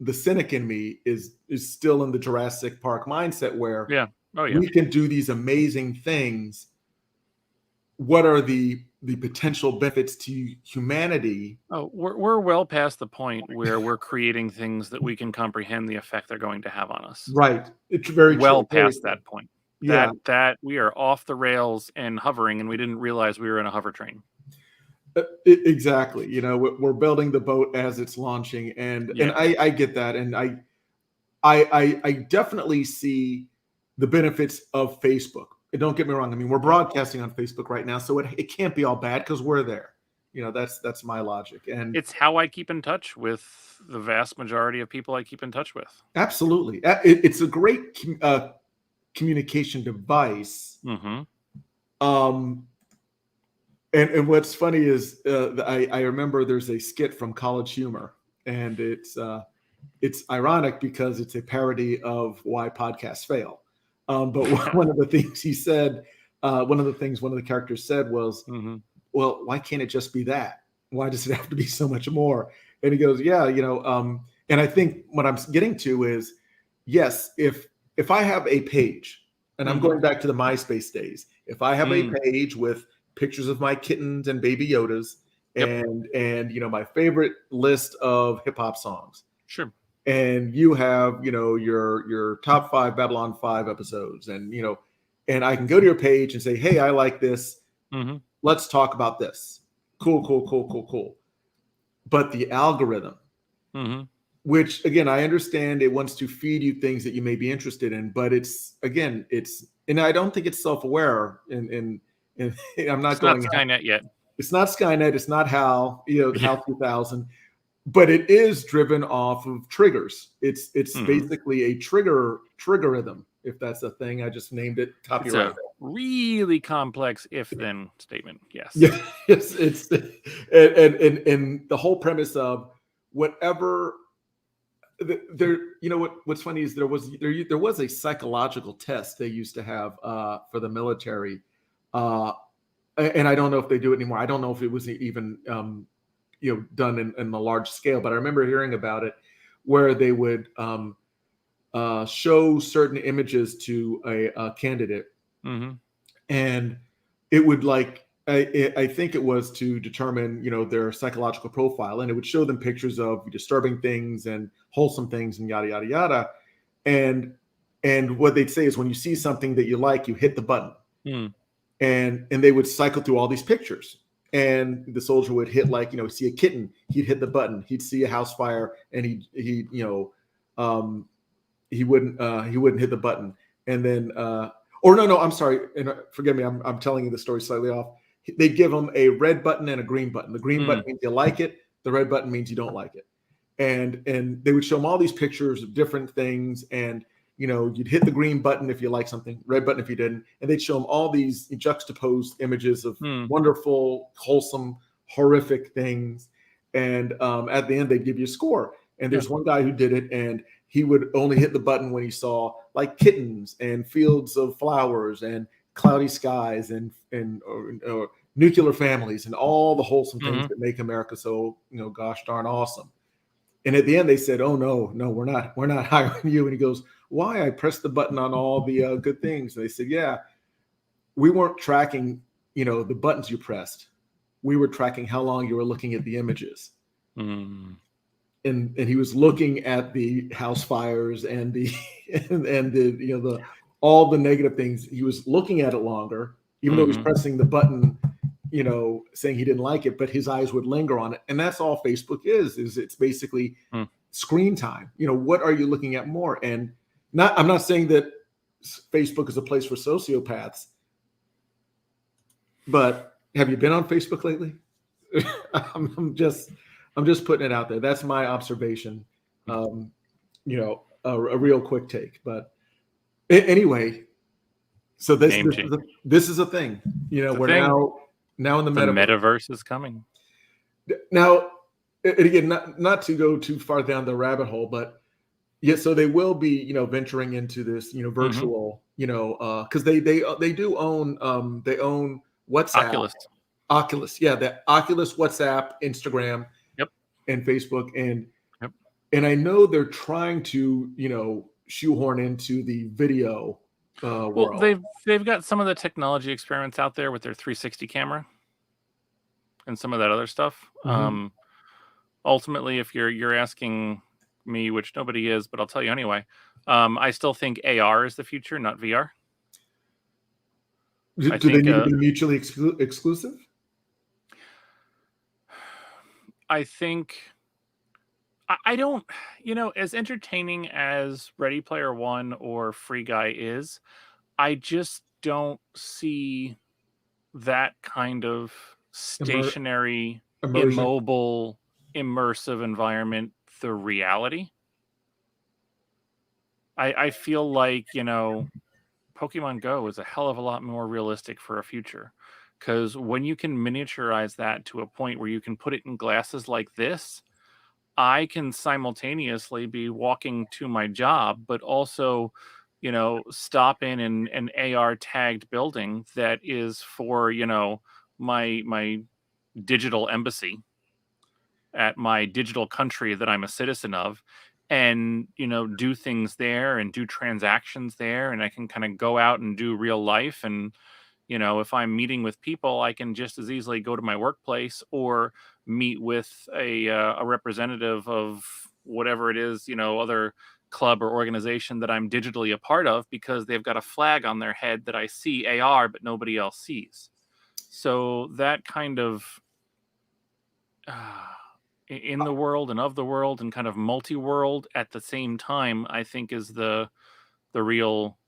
the cynic in me is still in the Jurassic Park mindset where we can do these amazing things. What are the potential benefits to humanity? Oh, we're well past the point where we're creating things that we can comprehend the effect they're going to have on us. Right. It's very well past that point. Yeah. That we are off the rails and hovering, and we didn't realize we were in a hover train. Exactly. We're building the boat as it's launching, and I get that, and I definitely see the benefits of Facebook. And don't get me wrong. I mean, we're broadcasting on Facebook right now, so it can't be all bad because we're there. That's my logic, and it's how I keep in touch with the vast majority of people I keep in touch with. Absolutely, it's a great communication device. And what's funny is I remember there's a skit from College Humor, and it's ironic because it's a parody of why podcasts fail. But one of the things he said, one of the characters said was, well, why can't it just be that? Why does it have to be so much more? And he goes, yeah, and I think what I'm getting to is, yes, if I have a page, and I'm going back to the MySpace days, if I have a page with pictures of my kittens and baby Yodas and my favorite list of hip hop songs. Sure. And you have, your top 5 Babylon 5 episodes, and and I can go to your page and say, hey, I like this. Let's talk about this. Cool. But the algorithm, which again, I understand it wants to feed you things that you may be interested in, but and I don't think it's self-aware. And I'm not going. It's not Skynet yet. It's not Skynet. It's not HAL. HAL 2000. But it is driven off of triggers. It's basically a triggerism, if that's a thing. I just named it copyright. It's a really complex if-then statement. Yes. Yeah. It's and the whole premise of whatever there. What's funny is there was a psychological test they used to have for the military, and I don't know if they do it anymore. I don't know if it was even done in a large scale, but I remember hearing about it where they would show certain images to a candidate, Mm-hmm. and it would like I think it was to determine their psychological profile, and it would show them pictures of disturbing things and wholesome things and yada yada yada, and what they'd say is when you see something that you like, you hit the button, and they would cycle through all these pictures, and the soldier would hit see a kitten, he'd hit the button, he'd see a house fire, and he wouldn't hit the button, and then or no, I'm sorry, and forgive me, I'm telling you the story slightly off. They give them a red button and a green button. The green button means you like it. The red button means you don't like it. And they would show them all these pictures of different things, and you'd hit the green button if you like something, red button if you didn't, and they'd show them all these juxtaposed images of wonderful, wholesome, horrific things, and at the end they'd give you a score. And there's one guy who did it, and he would only hit the button when he saw like kittens and fields of flowers and cloudy skies and nuclear families and all the wholesome things that make America so gosh darn awesome. And at the end they said, "Oh no, we're not hiring you." And he goes, "Why? I pressed the button on all the good things." And they said, "Yeah, we weren't tracking the buttons you pressed. We were tracking how long you were looking at the images." And he was looking at the house fires and the the all the negative things. He was looking at it longer, even though he's pressing the button, saying he didn't like it, but his eyes would linger on it. And that's all Facebook is it's basically screen time. What are you looking at more? And I'm not saying that Facebook is a place for sociopaths, but have you been on Facebook lately? I'm just putting it out there. That's my observation. A real quick take. But anyway, so this is a thing. We're now in the metaverse is coming. Now, again, not to go too far down the rabbit hole, but yeah, so they will be venturing into this virtual because they do own they own WhatsApp. Oculus, yeah, the Oculus, WhatsApp, Instagram, and Facebook, and I know they're trying to shoehorn into the video world. Well, they've got some of the technology experiments out there with their 360 camera and some of that other stuff. Ultimately, if you're asking me, which nobody is, but I'll tell you anyway, I still think AR is the future, not VR. Do they need to be mutually exclusive? I think I don't, as entertaining as Ready Player One or Free Guy is, I just don't see that kind of stationary, immobile, immersive environment the reality. I feel like, Pokemon Go is a hell of a lot more realistic for a future. Because when you can miniaturize that to a point where you can put it in glasses like this, I can simultaneously be walking to my job, but also, stop in an AR tagged building that is for, my digital embassy at my digital country that I'm a citizen of, and, do things there and do transactions there. And I can kind of go out and do real life. And, if I'm meeting with people, I can just as easily go to my workplace or meet with a representative of whatever it is, other club or organization that I'm digitally a part of, because they've got a flag on their head that I see AR, but nobody else sees. So that kind of in the world and of the world and kind of multi-world at the same time, I think is the real,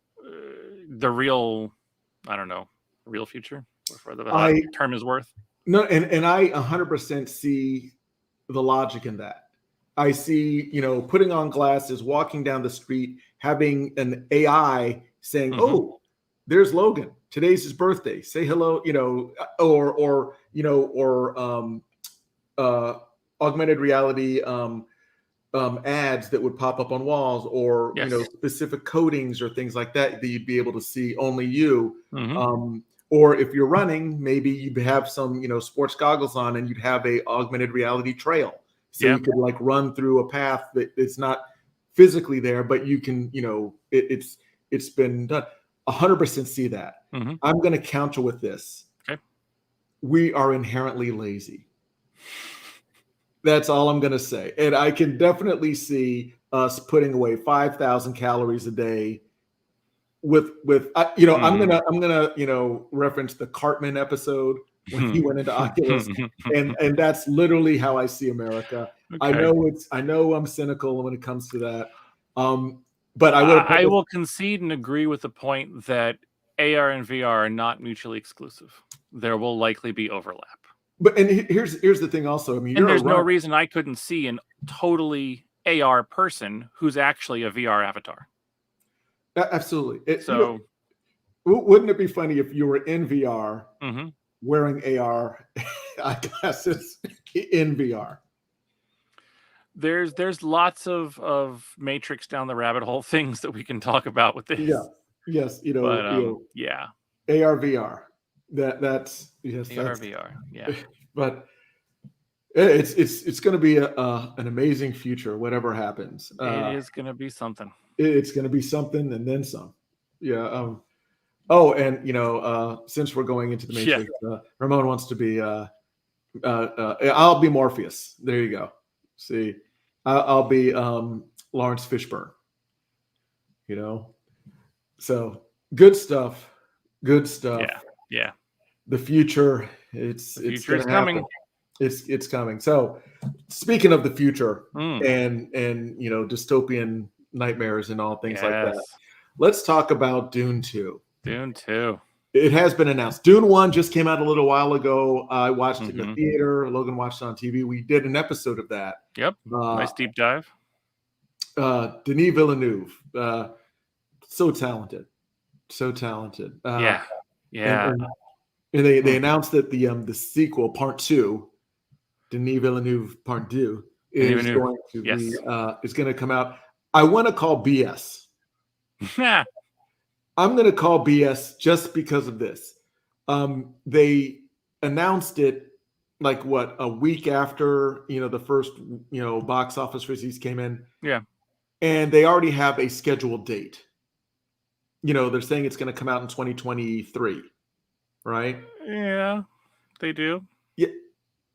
I don't know, real future, whatever the term is worth. No, and I 100% see the logic in that. I see, putting on glasses, walking down the street, having an AI saying, "Oh, there's Logan. Today's his birthday. Say hello," or augmented reality ads that would pop up on walls, or specific coatings or things like that you'd be able to see only you. Or if you're running, maybe you'd have some, sports goggles on, and you'd have a augmented reality trail. So you could run through a path that it's not physically there, but you can, it's been done. 100% see that. Mm-hmm. I'm going to counter with this. Okay. We are inherently lazy. That's all I'm going to say. And I can definitely see us putting away 5,000 calories a day with I'm going to reference the Cartman episode when he went into Oculus, and that's literally how I see America. Okay. I know I'm cynical when it comes to that. But I will concede and agree with the point that AR and VR are not mutually exclusive. There will likely be overlap. But here's the thing also. I mean, and there's no reason I couldn't see an totally AR person who's actually a VR avatar. Absolutely. Wouldn't it be funny if you were in VR wearing AR eyeglasses in VR? There's lots of Matrix down the rabbit hole things that we can talk about with this. Yeah. Yes. Yeah. AR VR. That's yes. AR VR. Yeah. But it's going to be an amazing future, whatever happens. It is going to be something. It's going to be something and then some. Yeah. Oh, and since we're going into the Matrix, Ramon wants to be. I'll be Morpheus. There you go. See, I'll be Lawrence Fishburne. So good stuff. Good stuff. Yeah. The future. It's coming. It's coming. So speaking of the future and dystopian nightmares and all things like that, let's talk about Dune 2. Dune 2. It has been announced. Dune 1 just came out a little while ago. I watched it in the theater. Logan watched it on TV. We did an episode of that. Yep. Nice deep dive. Denis Villeneuve. So talented. Yeah. And they announced that the sequel, part 2, Denis Villeneuve Part 2, is going to be is going to come out. I want to call BS. I'm going to call BS just because of this. They announced it like a week after the first box office receipts came in. Yeah, and they already have a scheduled date. They're saying it's going to come out in 2023, right? Yeah, they do. Yeah,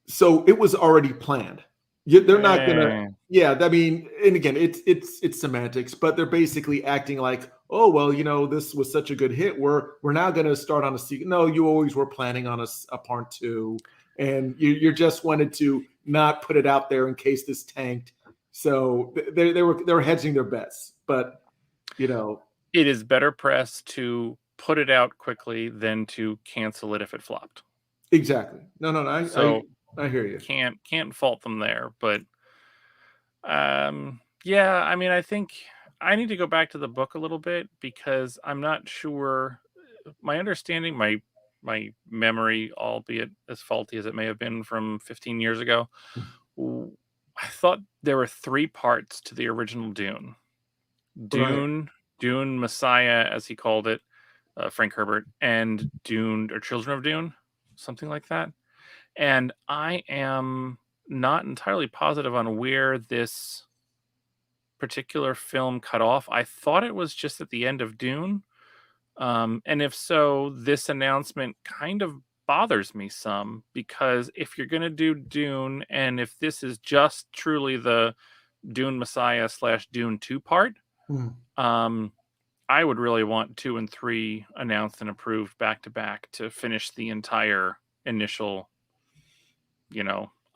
so it was already planned. They're not gonna. Yeah, I mean, and again, it's semantics, but they're basically acting like, oh well, this was such a good hit. We're now gonna start on a sequel. No, you always were planning on a part 2, and you just wanted to not put it out there in case this tanked. So they were hedging their bets, but it is better press to put it out quickly than to cancel it if it flopped. Exactly. No. I hear you. Can't fault them there, but yeah, I mean, I think I need to go back to the book a little bit because I'm not sure. My understanding, my memory, albeit as faulty as it may have been from 15 years ago, I thought there were 3 parts to the original Dune. Dune Messiah, as he called it, Frank Herbert, and Dune or Children of Dune, something like that. And I am not entirely positive on where this particular film cut off. I thought it was just at the end of Dune. And if so, this announcement kind of bothers me some, because if you're going to do Dune, and if this is just truly the Dune Messiah / Dune 2 part, I would really want 2 and 3 announced and approved back to back to finish the entire initial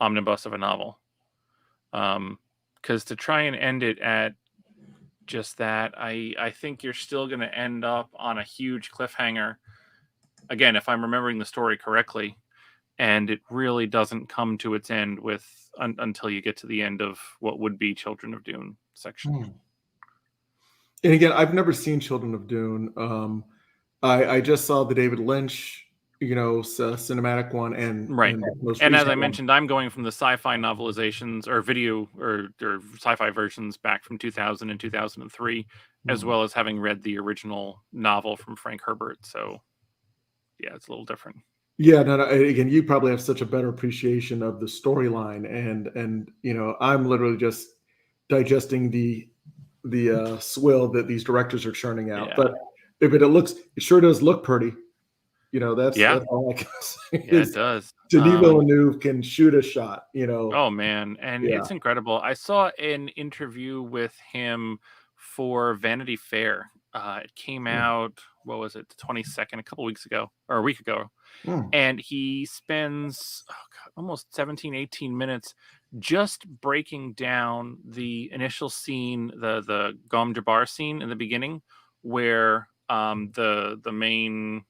omnibus of a novel. Because to try and end it at just that, I think you're still going to end up on a huge cliffhanger. Again, if I'm remembering the story correctly, and it really doesn't come to its end until you get to the end of what would be Children of Dune section. And again, I've never seen Children of Dune. I just saw the David Lynch cinematic one, and as I mentioned, I'm going from the sci-fi novelizations or video or sci-fi versions back from 2000 and 2003, as well as having read the original novel from Frank Herbert. So yeah, it's a little different. Yeah, no, again, you probably have such a better appreciation of the storyline, and I'm literally just digesting the swill that these directors are churning out. Yeah. But it sure does look pretty. That's all I can say. Yeah, it does. Denis Villeneuve can shoot a shot. Oh man, and it's incredible. I saw an interview with him for Vanity Fair. It came out, what was it, the 22nd, a couple weeks ago, or a week ago. And he spends almost 17, 18 minutes just breaking down the initial scene, the Gom Jabbar scene in the beginning, where the main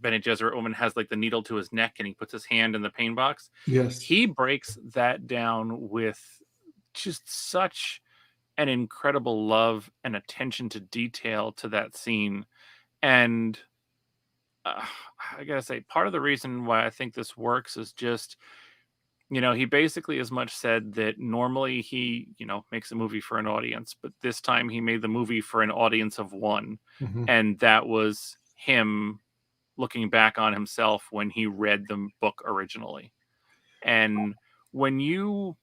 Bene Gesserit woman has like the needle to his neck and he puts his hand in the pain box. Yes. He breaks that down with just such an incredible love and attention to detail to that scene. And I gotta say, part of the reason why I think this works is just, he basically as much said that normally he, makes a movie for an audience, but this time he made the movie for an audience of one. And that was him looking back on himself when he read the book originally. And when you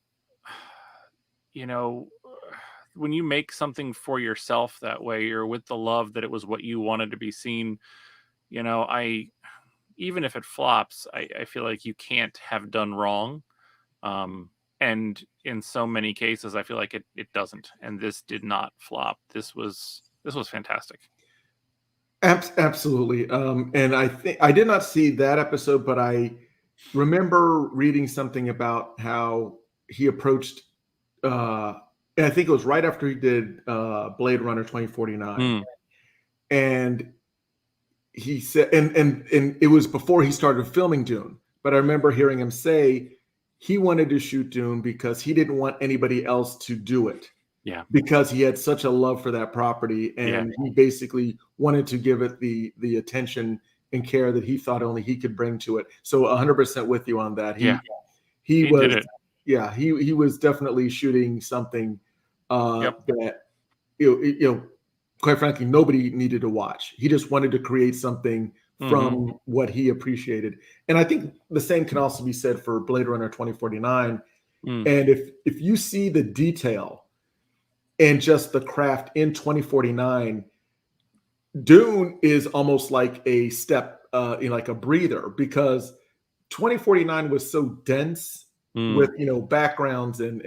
make something for yourself that way, you're with the love that it was what you wanted to be seen. Even if it flops, I feel like you can't have done wrong. And in so many cases, I feel like it doesn't. And this did not flop. This was fantastic. Absolutely. And I think I did not see that episode, but I remember reading something about how he approached, and I think it was right after he did Blade Runner 2049. And he said, and it was before he started filming Dune, but I remember hearing him say he wanted to shoot Dune because he didn't want anybody else to do it. Yeah. Because he had such a love for that property, and he basically wanted to give it the attention and care that he thought only he could bring to it. So 100% with you on that. He was, he was definitely shooting something that, quite frankly, nobody needed to watch. He just wanted to create something from what he appreciated. And I think the same can also be said for Blade Runner 2049. And if you see the detail and just the craft in 2049, Dune is almost like a step, like a breather, because 2049 was so dense with, backgrounds and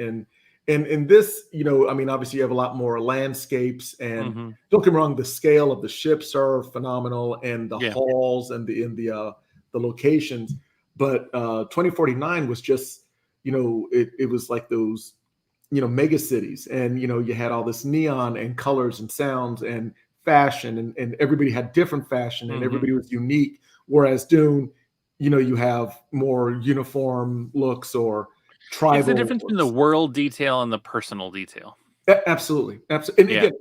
this, obviously you have a lot more landscapes, and don't get me wrong, the scale of the ships are phenomenal, and the halls and the locations. But 2049 was just, it was like those, mega cities, and you had all this neon and colors and sounds and fashion, and everybody had different fashion, and everybody was unique. Whereas Dune, you have more uniform looks or tribal. It's the difference between the world detail and the personal detail. Absolutely. And again,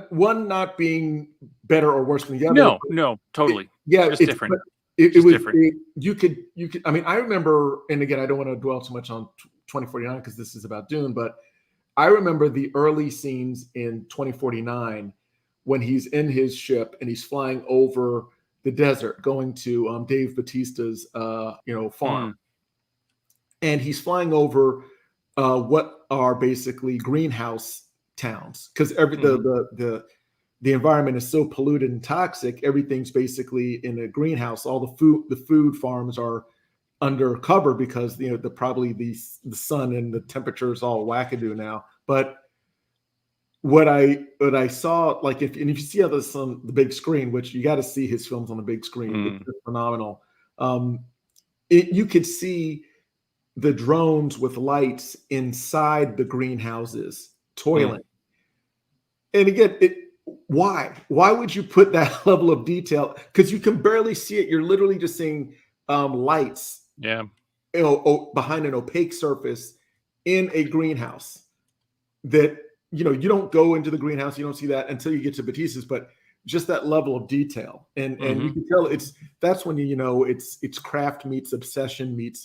one not being better or worse than the other. No, totally. It's different. It was different. You could. I mean, I remember, and again, I don't want to dwell too much on 2049 because this is about Dune, but I remember the early scenes in 2049 when he's in his ship and he's flying over the desert going to Dave Bautista's farm. And he's flying over what are basically greenhouse towns, because the environment is so polluted and toxic. Everything's basically in a greenhouse. All the food farms are undercover because probably the sun and the temperature is all wackadoo now. But what I saw, like if you see others on the big screen, which you got to see his films on the big screen, it's phenomenal. You could see the drones with lights inside the greenhouses toiling. And again, why would you put that level of detail? Because you can barely see it. You're literally just seeing lights behind an opaque surface in a greenhouse that you don't go into the greenhouse, you don't see that until you get to Batista's, but just that level of detail, and you can tell that's when it's craft meets obsession meets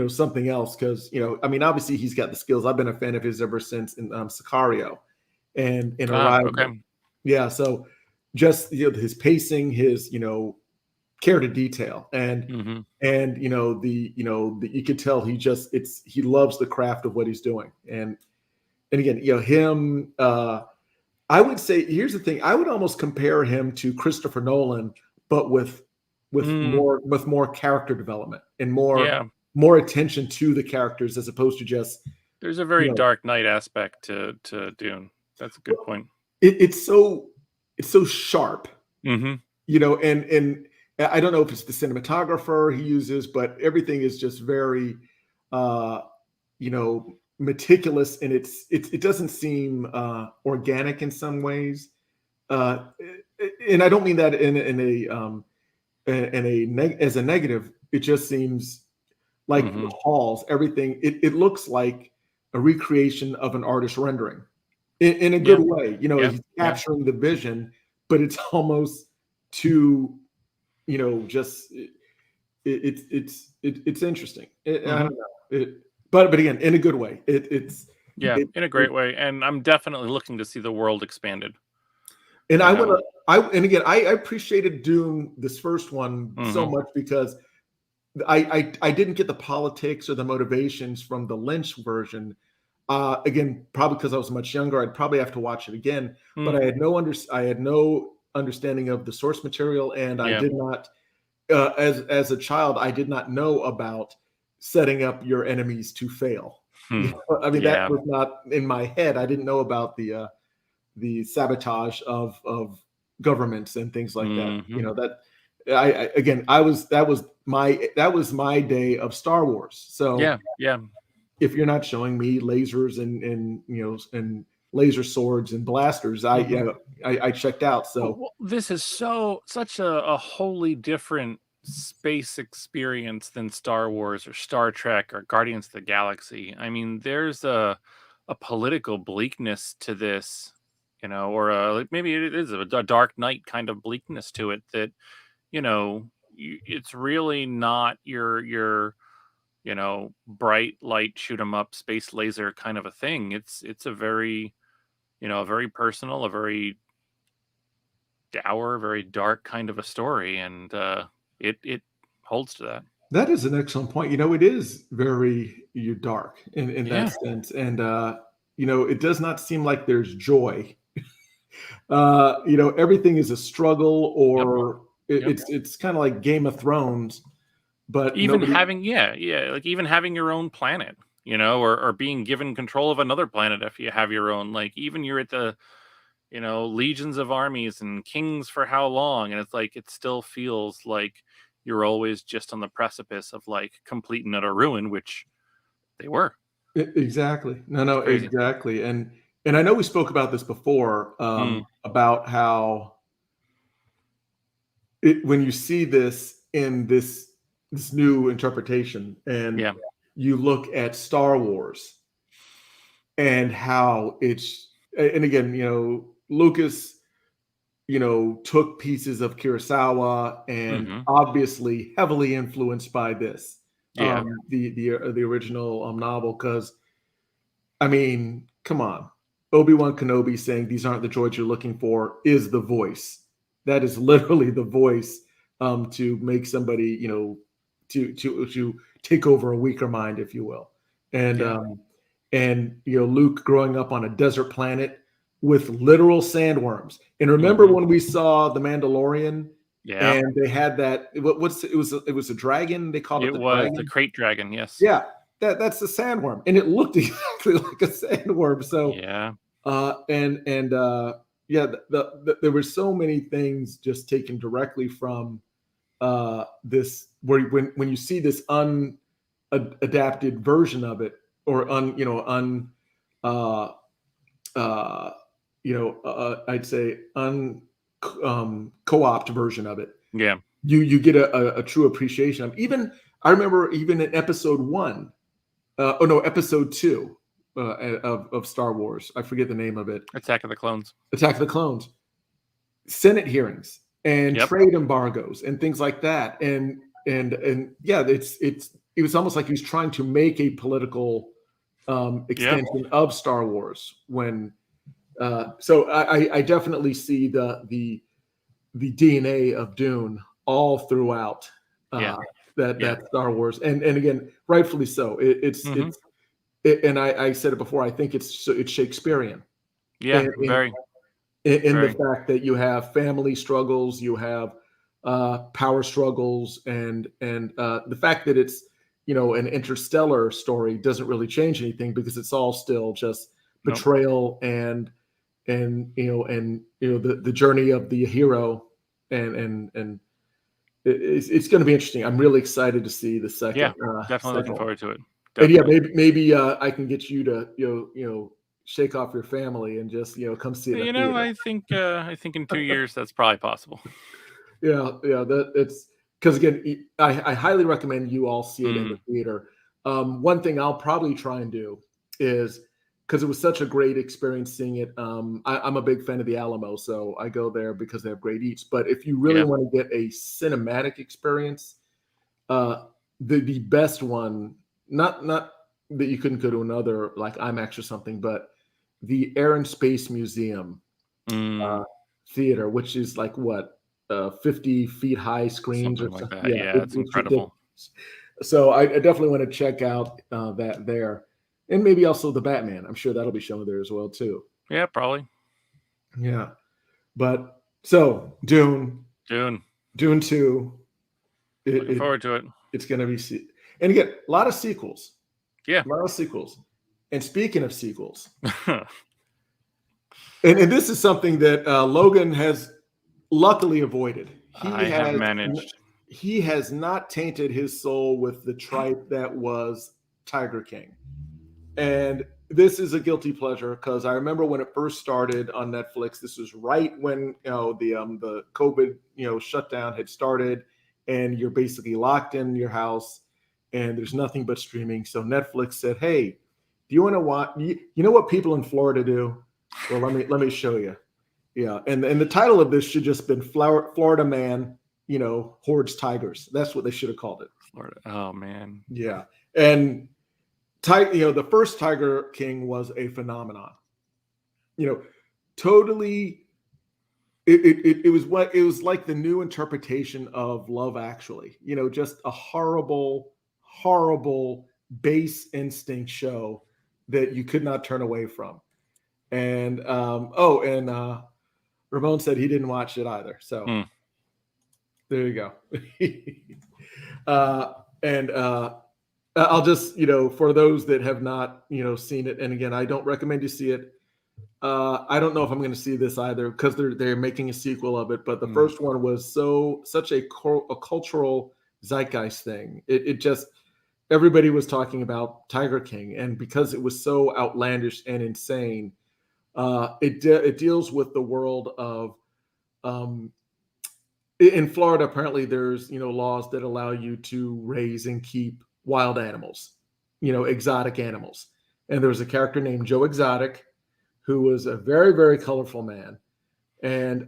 something else, because obviously he's got the skills. I've been a fan of his ever since in Sicario and in Arrival. So just his pacing, his care to detail, and you could tell he loves the craft of what he's doing, and and again, him. I would say, here's the thing: I would almost compare him to Christopher Nolan, but with more character development and more attention to the characters as opposed to just. There's a very Dark Knight aspect to Dune. That's a good point. It's so sharp, mm-hmm. And I don't know if it's the cinematographer he uses, but everything is just very, meticulous, and it doesn't seem organic in some ways. And I don't mean that as a negative. It just seems like the halls, everything. It looks like a recreation of an artist rendering in a good way. He's capturing the vision, but it's almost too, just it's interesting. I don't know. But again, in a good way. It's in a great way, and I'm definitely looking to see the world expanded. And I appreciated Dune, this first one, so much because I didn't get the politics or the motivations from the Lynch version. Again, probably because I was much younger, I'd probably have to watch it again. But I had no understanding of the source material, and I did not, as a child, I did not know about setting up your enemies to fail. That was not in my head. I didn't know about the sabotage of governments and things like that. That was my day of Star Wars. So if you're not showing me lasers and laser swords and blasters, I checked out. So this is such a wholly different space experience than Star Wars or Star Trek or Guardians of the Galaxy. I mean, there's a political bleakness to this, or maybe it is a Dark Knight kind of bleakness to it that, it's really not your bright light shoot 'em up space laser kind of a thing. It's a very, a very personal, a very dour, very dark kind of a story, and it holds to that. That is an excellent point. It is very dark in that sense, and it does not seem like there's joy. Everything is a struggle, or it's kind of like Game of Thrones. But even having even having your own planet, or being given control of another planet if you have your own, like even you're at the legions of armies and kings for how long, and it's like it still feels like you're always just on the precipice of like complete and utter ruin, which they were. Exactly. No, exactly. And I know we spoke about this before, about how when you see this in this new interpretation, and you look at Star Wars and how and again, Lucas, took pieces of Kurosawa and obviously heavily influenced by this, the original novel. Because, I mean, come on, Obi-Wan Kenobi saying these aren't the droids you're looking for is the voice. That is literally the voice to make somebody, to take over a weaker mind, if you will. And Luke growing up on a desert planet with literal sandworms. And remember when we saw The Mandalorian, and they had that, it was a dragon. They called it the crate dragon. Yes. Yeah. That's the sandworm. And it looked exactly like a sandworm. So, there were so many things just taken directly from this, where when you see this unadapted version of it, or I'd say co-opt version of it. Yeah. You get a true appreciation of. I remember even in episode 1, episode 2 of Star Wars. I forget the name of it. Attack of the Clones. Senate hearings and trade embargoes and things like that. And it was almost like he was trying to make a political extension of Star Wars when. So I definitely see the DNA of Dune all throughout that Star Wars, and again, rightfully so. It's and I said it before, I think it's Shakespearean. Yeah, very. In the fact that you have family struggles, you have power struggles, and the fact that it's an interstellar story doesn't really change anything, because it's all still just betrayal and the journey of the hero, and it's going to be interesting. I'm really excited to see the second. Yeah, definitely looking forward to it. Definitely. And maybe I can get you to shake off your family and just come see it. I think in 2 years that's probably possible. Yeah, it's because, again, I highly recommend you all see it in the theater. One thing I'll probably try and do is, because it was such a great experience seeing it. I'm a big fan of the Alamo, so I go there because they have great eats. But if you really want to get a cinematic experience, the best one, not that you couldn't go to another like IMAX or something, but the Air and Space Museum theater, which is like 50 feet high screens something or like something. that. It's incredible. Ridiculous. So I definitely want to check out that there, and maybe also the Batman. I'm sure that'll be shown there as well too. Yeah, probably. Yeah, but so Dune 2. Looking forward to it. It's going to be, and again, a lot of sequels. Yeah, a lot of sequels. And speaking of sequels, and this is something that Logan has luckily avoided. He has not tainted his soul with the tripe that was Tiger King. And this is a guilty pleasure, because I remember when it first started on Netflix. This was right when the COVID shutdown had started, and you're basically locked in your house and there's nothing but streaming. So Netflix said, "Hey, do you want to watch? You know what people in Florida do? Well, let me show you." Yeah, and the title of this should just been Florida Man, hoards tigers. That's what they should have called it. Florida. Oh man. Yeah, and the first Tiger King was a phenomenon. Totally. It was like the new interpretation of Love Actually. Just a horrible base instinct show that you could not turn away from. And Ramon said he didn't watch it either. So there you go. And I'll just, for those that have not, seen it, and again, I don't recommend you see it. I don't know if I'm going to see this either, because they're making a sequel of it. But the first one was such a cultural zeitgeist thing. It just, everybody was talking about Tiger King, and because it was so outlandish and insane, it deals with the world of in Florida. Apparently, there's laws that allow you to raise and keep wild animals, exotic animals. And there was a character named Joe Exotic, who was a very, very colorful man, and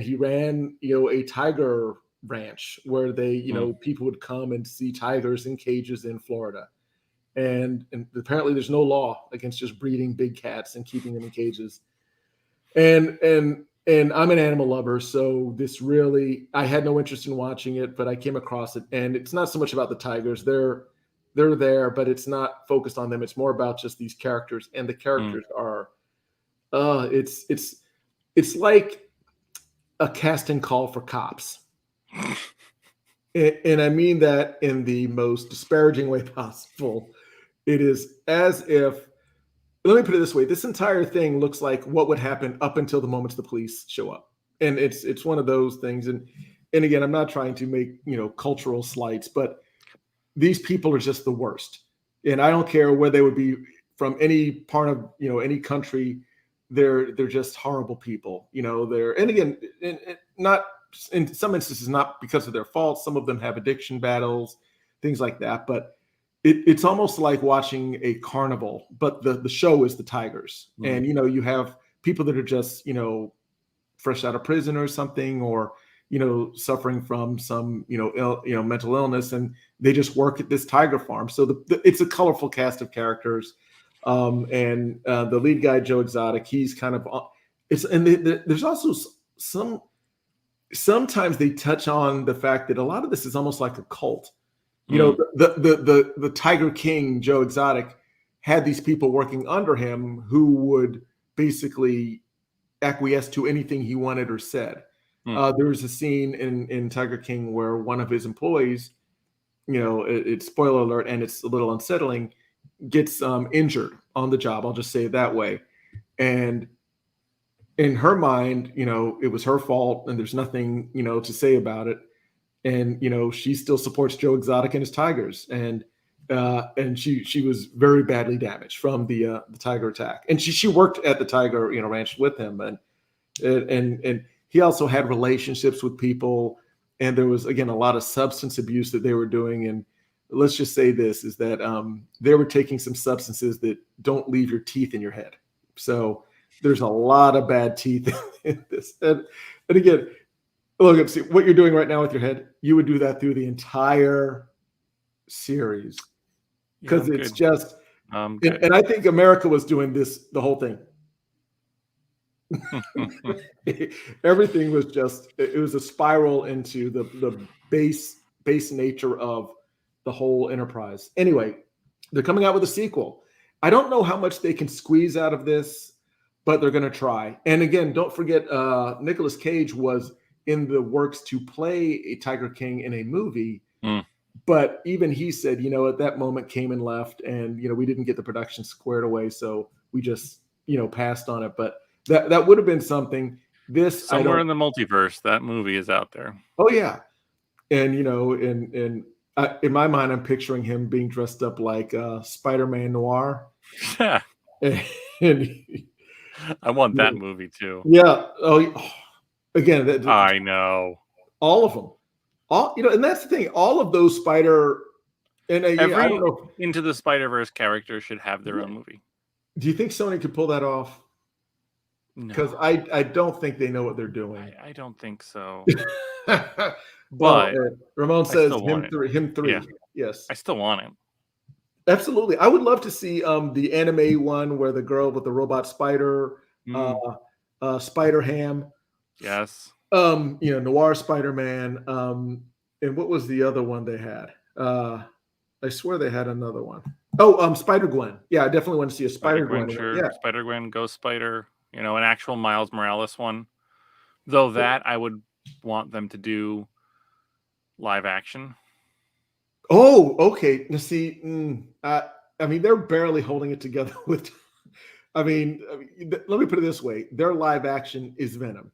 he ran a tiger ranch where they people would come and see tigers in cages in Florida, and apparently there's no law against just breeding big cats and keeping them in cages. And I'm an animal lover, so this really, I had no interest in watching it, but I came across it, and it's not so much about the tigers. They're there, but it's not focused on them. It's more about just these characters, and the characters are, it's like a casting call for cops. And I mean that in the most disparaging way possible. It is as if, let me put it this way, this entire thing looks like what would happen up until the moment the police show up. And it's one of those things. And again, I'm not trying to make, cultural slights, but these people are just the worst. And I don't care where they would be from, any part of, any country. They're just horrible people. And again, not in some instances, not because of their fault. Some of them have addiction battles, things like that. But it's almost like watching a carnival, but the show is the tigers. And, you have people that are just, fresh out of prison or something, or, suffering from some, mental illness, and they just work at this tiger farm. So it's a colorful cast of characters. And the lead guy, Joe Exotic, he's kind of, there's also sometimes they touch on the fact that a lot of this is almost like a cult. The Tiger King, Joe Exotic, had these people working under him who would basically acquiesce to anything he wanted or said. There was a scene in Tiger King where one of his employees, it's spoiler alert and it's a little unsettling, gets injured on the job. I'll just say it that way. And in her mind, it was her fault and there's nothing, to say about it. And, she still supports Joe Exotic and his tigers. And she was very badly damaged from the tiger attack. And she worked at the tiger, ranch with him. And he also had relationships with people. And there was, again, a lot of substance abuse that they were doing. And let's just say this is that they were taking some substances that don't leave your teeth in your head. So there's a lot of bad teeth in this. And again, look, see what you're doing right now with your head. You would do that through the entire series because it's good. Just, and I think America was doing this, the whole thing. Everything was just, it was a spiral into the base nature of the whole enterprise. Anyway, they're coming out with a sequel. I don't know how much they can squeeze out of this, but they're going to try. And again, don't forget, Nicolas Cage was in the works to play a Tiger King in a movie. But even he said, at that moment came and left and, we didn't get the production squared away. So we just, passed on it. But that would have been something. This somewhere in the multiverse, that movie is out there. Oh yeah. And, in my mind, I'm picturing him being dressed up like Spider-Man Noir. Yeah. And I want that movie too. Yeah. Oh, again, I know all of them. And that's the thing. All of those Spider and every I don't know, Into the Spider-Verse character should have their own movie. Do you think Sony could pull that off? Because no. I don't think they know what they're doing. I don't think so. But Ramon says him three. Yeah. Yes, I still want it. Absolutely. I would love to see the anime one where the girl with the robot spider, Spider-Ham. Yes. Noir Spider-Man. And what was the other one they had? I swear they had another one. Oh, Spider-Gwen. Yeah, I definitely want to see a Spider-Gwen. Sure. Yeah. Spider-Gwen, Ghost Spider, an actual Miles Morales one. Though that I would want them to do live action. Oh, okay. Now see, I mean, they're barely holding it together with. Let me put it this way: their live action is Venom.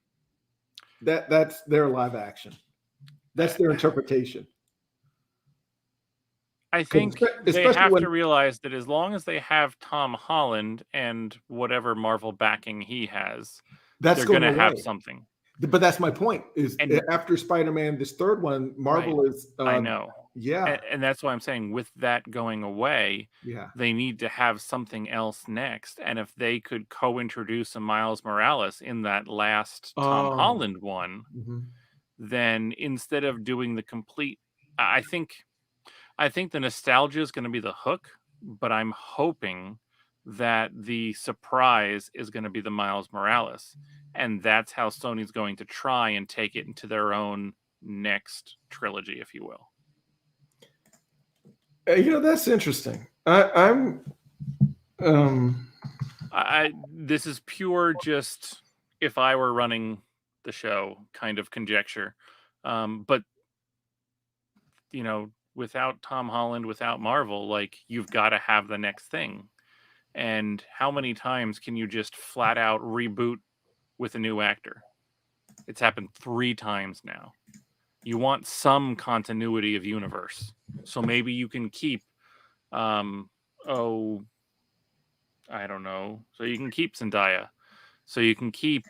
That's their live action. That's their interpretation. I think they have to realize that as long as they have Tom Holland and whatever Marvel backing he has, they're going to have something. But that's my point. After Spider-Man, this third one, Marvel is. I know. Yeah, and that's why I'm saying with that going away, they need to have something else next. And if they could co-introduce a Miles Morales in that last Tom Holland one, then instead of doing the complete, I think the nostalgia is going to be the hook, but I'm hoping that the surprise is going to be the Miles Morales. And that's how Sony's going to try and take it into their own next trilogy, if you will. That's interesting. This is pure just if I were running the show kind of conjecture. But, without Tom Holland, without Marvel, you've got to have the next thing. And how many times can you just flat out reboot with a new actor? It's happened 3 times now. You want some continuity of universe. So maybe you can keep, I don't know. So you can keep Zendaya. So you can keep,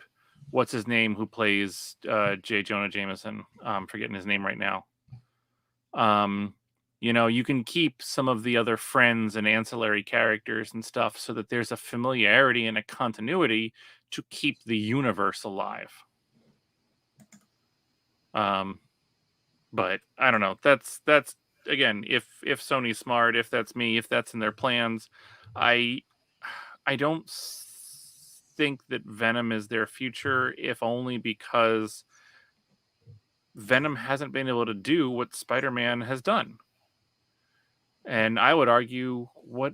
what's his name, who plays J. Jonah Jameson. I'm forgetting his name right now. You can keep some of the other friends and ancillary characters and stuff so that there's a familiarity and a continuity to keep the universe alive. But I don't know. That's again, if Sony's smart, if that's me, if that's in their plans, I don't think that Venom is their future, if only because Venom hasn't been able to do what Spider-Man has done. And I would argue what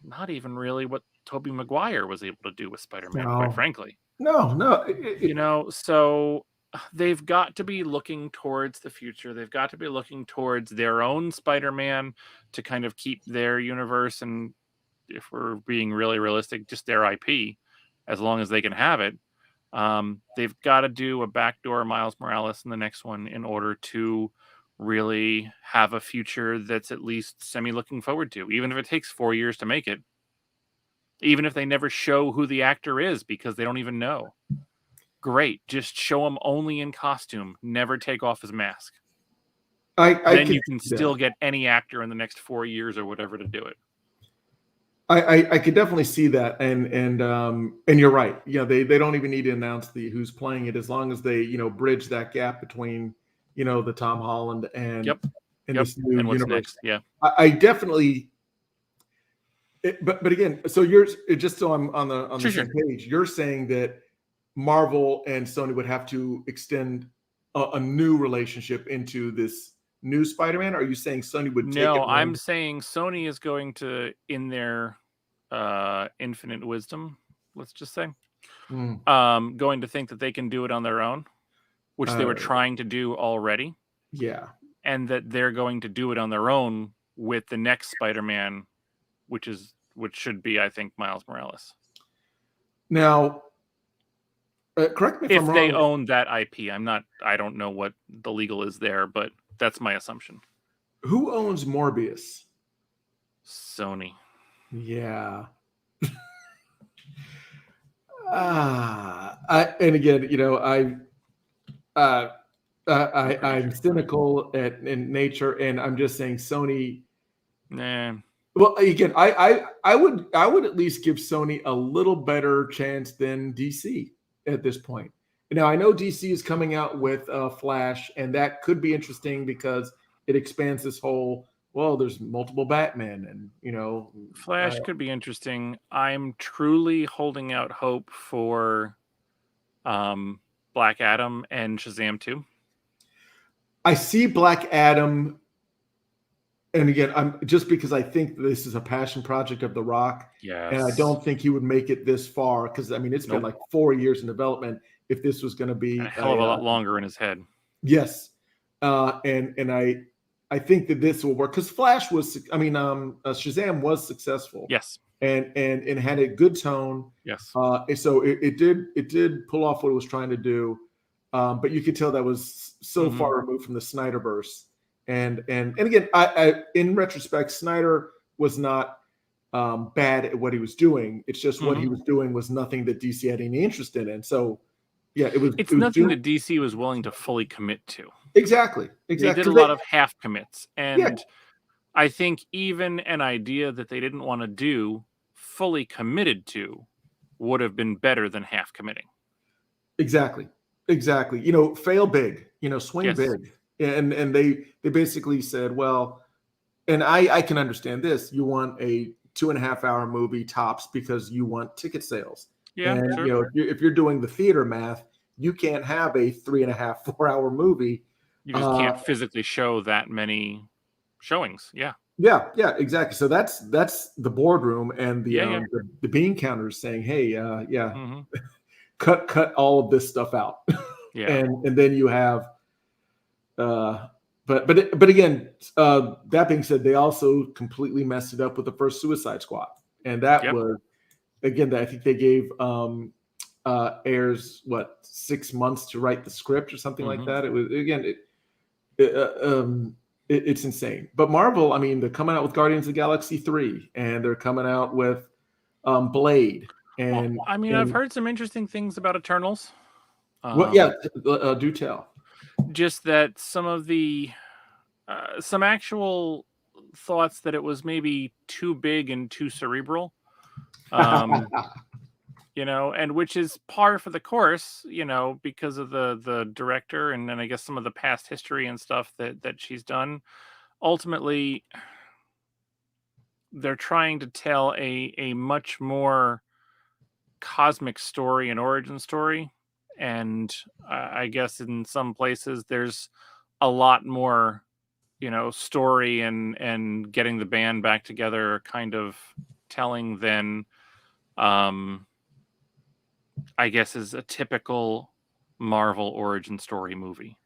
not even really what Tobey Maguire was able to do with Spider-Man, quite No, frankly. no. So they've got to be looking towards the future. They've got to be looking towards their own Spider-Man to kind of keep their universe, and if we're being really realistic, just their IP, as long as they can have it. They've got to do a backdoor Miles Morales in the next one in order to really have a future that's at least semi looking forward to, even if it takes 4 years to make it. Even if they never show who the actor is because they don't even know. Great. Just show him only in costume. Never take off his mask. Then you can still get any actor in the next 4 years or whatever to do it. I could definitely see that, and you're right. Yeah, they don't even need to announce who's playing it, as long as they bridge that gap between the Tom Holland and this new and what's universe. Next? Yeah, I definitely. But again, so yours, just so I'm on the same page, you're saying that Marvel and Sony would have to extend a new relationship into this new Spider-Man? Or are you saying Sony would take it? No, I'm saying Sony is going to, in their infinite wisdom, let's just say, going to think that they can do it on their own, which they were trying to do already. Yeah. And that they're going to do it on their own with the next Spider-Man, which should be, I think, Miles Morales. Now, correct me if I'm wrong. If they own that IP, I don't know what the legal is there, but that's my assumption. Who owns Morbius? Sony. Yeah. And again, I'm cynical in nature, and I'm just saying Sony. Nah. Well, again, I would at least give Sony a little better chance than DC at this point. Now, I know DC is coming out with Flash, and that could be interesting because it expands this whole. Well, there's multiple Batman, and Flash could be interesting. I'm truly holding out hope for Black Adam and Shazam 2. I see Black Adam, and again, I'm just because I think this is a passion project of The Rock, and I don't think he would make it this far because it's been like 4 years in development. If this was going to be a hell of a lot longer in his head, yes, and I think that this will work because Flash was, Shazam was successful, yes, and had a good tone, yes. So it did pull off what it was trying to do, but you could tell that was so far removed from the Snyderverse. And again, I in retrospect, Snyder was not bad at what he was doing. It's just what he was doing was nothing that DC had any interest in. And so, yeah, it's nothing that DC was willing to fully commit to. Exactly. They did a lot of half commits. And I think even an idea that they didn't want to do fully committed to would have been better than half committing. Exactly. Fail big, swing big. And they basically said, well, and I can understand this. You want a 2.5 hour movie tops because you want ticket sales. Yeah, and sure. If you're doing the theater math, you can't have a 3.5, 4 hour movie. You just can't physically show that many showings. Yeah, exactly. So that's the boardroom and the bean counters saying, hey, cut all of this stuff out. Yeah, and then you have. But again, that being said, they also completely messed it up with the first Suicide Squad, and that was again. I think they gave Ayers 6 months to write the script or something like that. It was again, it's insane. But Marvel, they're coming out with Guardians of the Galaxy 3, and they're coming out with Blade. And I've heard some interesting things about Eternals. Do tell. Just that some of the some actual thoughts that it was maybe too big and too cerebral, and which is par for the course, because of the director and then I guess some of the past history and stuff that she's done. Ultimately, they're trying to tell a much more cosmic story and origin story. And I guess in some places there's a lot more, story and getting the band back together kind of telling than, I guess, is a typical Marvel origin story movie.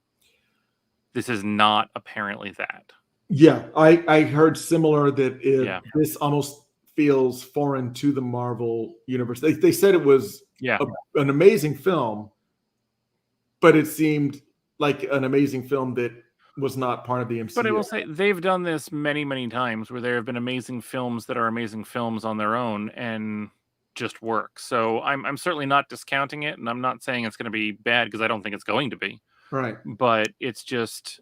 This is not apparently that. Yeah, I heard similar that this almost feels foreign to the Marvel universe. They said it was an amazing film, but it seemed like an amazing film that was not part of the MCU. But I will say they've done this many, many times where there have been amazing films that are amazing films on their own and just work. So I'm certainly not discounting it, and I'm not saying it's going to be bad because I don't think it's going to be. Right. But it's just,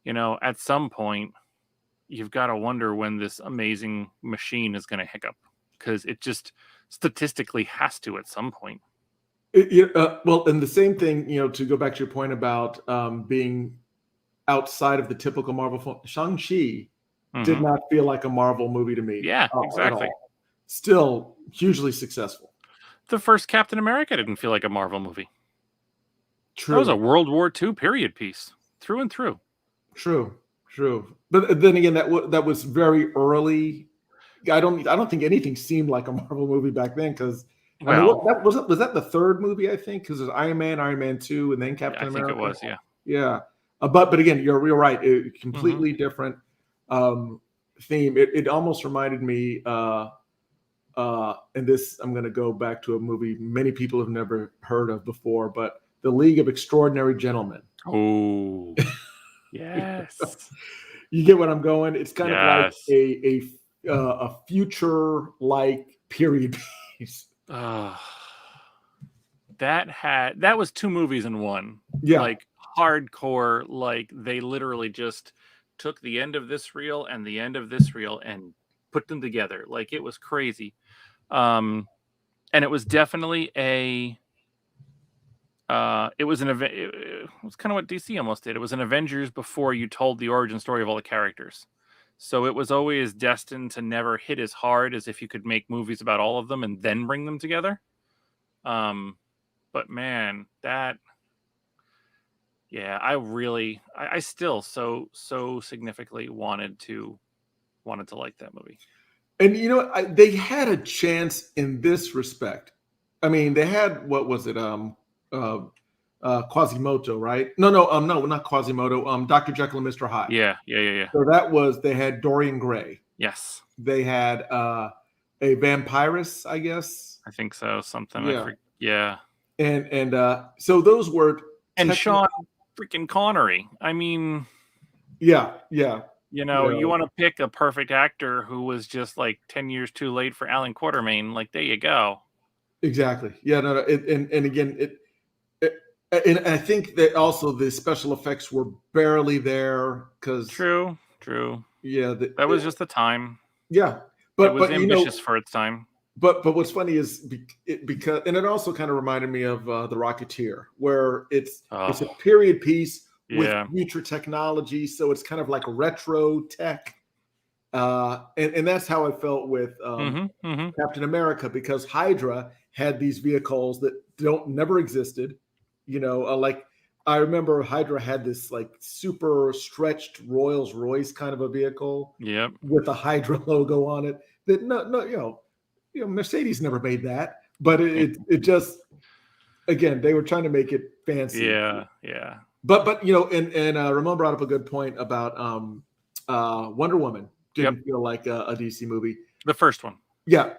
at some point, you've got to wonder when this amazing machine is going to hiccup, because it just statistically has to at some point. Well, and the same thing, to go back to your point about being outside of the typical Marvel film, Shang-Chi did not feel like a Marvel movie to me. Yeah, exactly. Still hugely successful. The first Captain America didn't feel like a Marvel movie. True. That was a World War II period piece, through and through. True. But then again, that was very early. I don't think anything seemed like a Marvel movie back then, because was that the third movie, I think, because there's Iron Man 2, and then Captain America. I think it was, yeah. But again, you're right. It completely different theme. It almost reminded me. And this, I'm going to go back to a movie many people have never heard of before, but The League of Extraordinary Gentlemen. Oh, yes. You get what I'm going? It's kind of like a future-like period piece. That was two movies in one. Yeah. Like hardcore, like they literally just took the end of this reel and the end of this reel and put them together. Like, it was crazy. And it was definitely it was kind of what DC almost did. It was an Avengers before you told the origin story of all the characters. So it was always destined to never hit as hard as if you could make movies about all of them and then bring them together. But man, I still so significantly wanted to like that movie. And they had a chance in this respect. I mean, they had, what was it? Quasimodo, right? No, not Quasimodo. Dr. Jekyll and Mr. Hyde. Yeah. So they had Dorian Gray. Yes. They had a vampirus, I guess. I think so. Something. Yeah. And so those were. And Sean freaking Connery. I mean. Yeah. You want to pick a perfect actor who was just like 10 years too late for Alan Quatermain. Like, there you go. Exactly. Yeah. No. And again, and I think that also the special effects were barely there because. True. Yeah. That was just the time. Yeah. But it was ambitious for its time. But what's funny is because, and it also kind of reminded me of The Rocketeer, where it's a period piece with future technology, so it's kind of like retro tech, and that's how I felt with Captain America, because Hydra had these vehicles that never existed. Like I remember Hydra had this like super stretched Rolls Royce kind of a vehicle, with a Hydra logo on it. That Mercedes never made that, but it just, again, they were trying to make it fancy. Yeah. But and Ramon brought up a good point about Wonder Woman didn't feel like a DC movie. The first one. Yeah.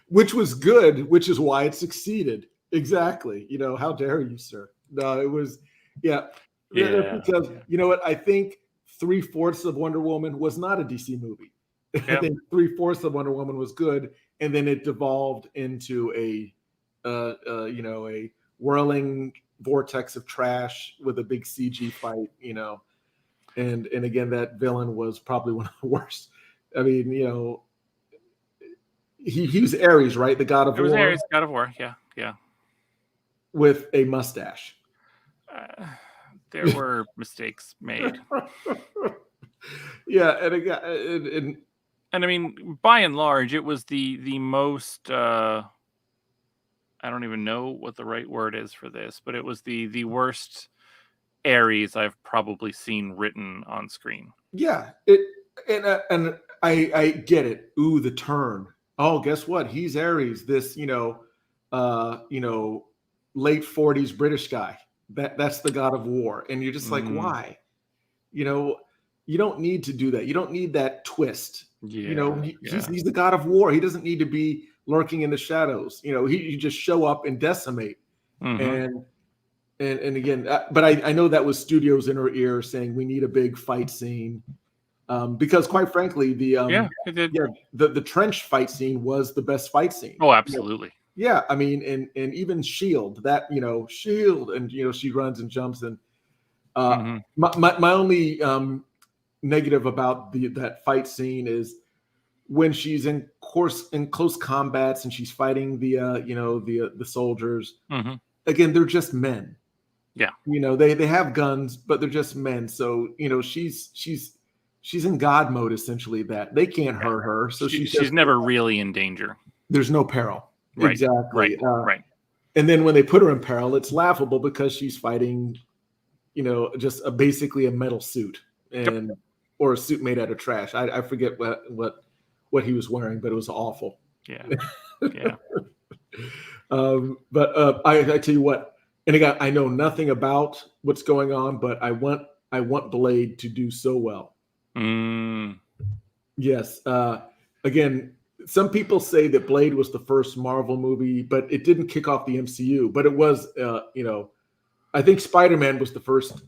Which was good, which is why it succeeded. Exactly. How dare you, sir? No, it was, because you know what? I think 3/4 of Wonder Woman was not a DC movie. I think 3/4 of Wonder Woman was good, and then it devolved into a whirling vortex of trash with a big CG fight, and again, that villain was probably one of the worst. I mean, he was Ares, right? The god of war. It was Ares, god of war. Yeah. With a mustache. There were mistakes made. Yeah, and I mean, by and large, it was the most. I don't even know what the right word is for this, but it was the worst Ares I've probably seen written on screen. Yeah, and I get it. Ooh, the turn. Oh, guess what? He's Ares. This late 40s British guy. That's the god of war, and you're just like, why? You know, you don't need to do that. You don't need that twist. He's the god of war. He doesn't need to be lurking in the shadows. He just show up and decimate. And again, but I know that was studios in her ear saying we need a big fight scene, because quite frankly, the trench fight scene was the best fight scene. Oh, absolutely. Yeah, I mean, and even Shield, Shield, and she runs and jumps, and my only negative about that fight scene is when she's in close combats and she's fighting the soldiers. Again, they're just men. Yeah, they have guns, but they're just men. So she's in God mode essentially. That they can't hurt her. So she's never really in danger. There's no peril. Right. Exactly. Right. And then when they put her in peril, it's laughable because she's fighting, just basically a metal suit or a suit made out of trash. I forget what he was wearing, but it was awful. Yeah. But I tell you what, and again, I know nothing about what's going on, but I want Blade to do so well. Yes. Again, some people say that Blade was the first Marvel movie, but it didn't kick off the MCU. But it was, I think Spider-Man was the first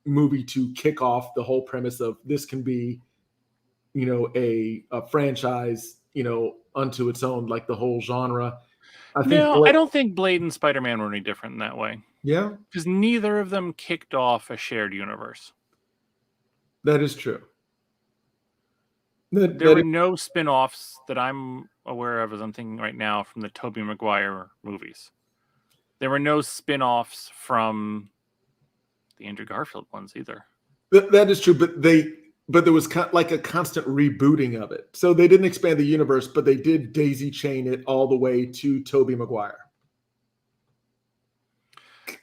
movie to kick off the whole premise of this can be, a franchise, unto its own, like the whole genre. I don't think Blade and Spider-Man were any different in that way. Yeah, because neither of them kicked off a shared universe. That is true. There were no spin-offs that I'm aware of, as I'm thinking right now, from the Tobey Maguire movies. There were no spin-offs from the Andrew Garfield ones either. That is true, but there was like a constant rebooting of it. So they didn't expand the universe, but they did daisy chain it all the way to Tobey Maguire.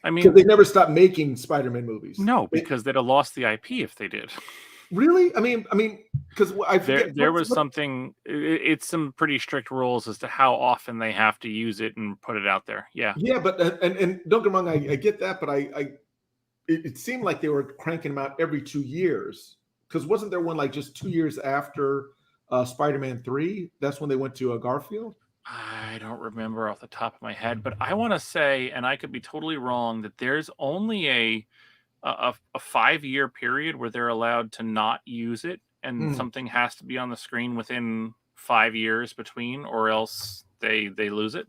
I mean, they never stopped making Spider-Man movies. No, because they'd have lost the IP if they did. Really? I mean, because I forget there was something. It's some pretty strict rules as to how often they have to use it and put it out there. Yeah. Yeah, but and don't get me wrong, I get that, but it seemed like they were cranking them out every 2 years. Because wasn't there one like just 2 years after Spider-Man 3? That's when they went to Garfield. I don't remember off the top of my head, but I want to say, and I could be totally wrong, that there's only a 5-year period where they're allowed to not use it, and something has to be on the screen within 5 years between, or else they lose it.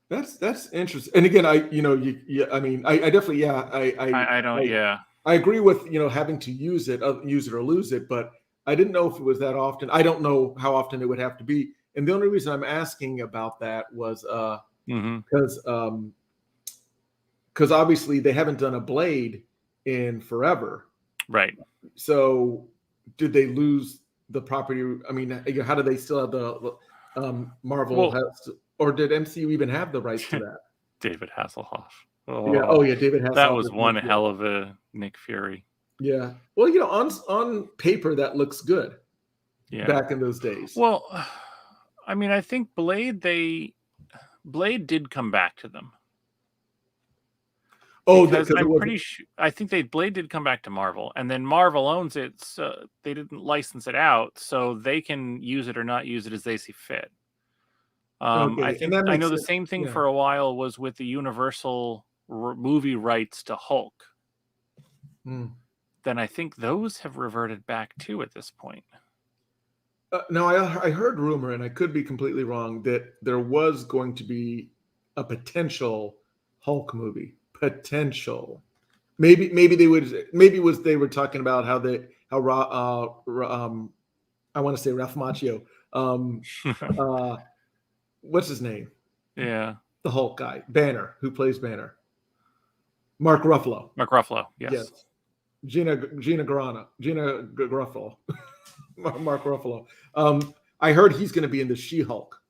That's interesting. And again, I definitely, I agree with having to use it or lose it, but I didn't know if it was that often. I don't know how often it would have to be. And the only reason I'm asking about that was because obviously they haven't done a Blade in forever, right? So did they lose the property? I mean, how do they still have the Marvel or did MCU even have the rights to that? David Hasselhoff. David Hasselhoff. That was one hell of a Nick Fury. Yeah. Well, on paper that looks good. Yeah. Back in those days. Well, I mean, I think Blade did come back to them. Oh, because I'm pretty sure. I think Blade did come back to Marvel, and then Marvel owns it, so they didn't license it out, so they can use it or not use it as they see fit. I know the same thing for a while was with the Universal movie rights to Hulk. Then I think those have reverted back too at this point. No, I heard rumor, and I could be completely wrong, that there was going to be a potential Hulk movie. Potential. Maybe they would. Maybe it was they were talking about how I want to say Ralph Macchio. What's his name? Yeah, the Hulk guy, Banner, who plays Banner. Mark Ruffalo. Yes. Gina Gruffalo. Mark Ruffalo. I heard he's going to be in the She-Hulk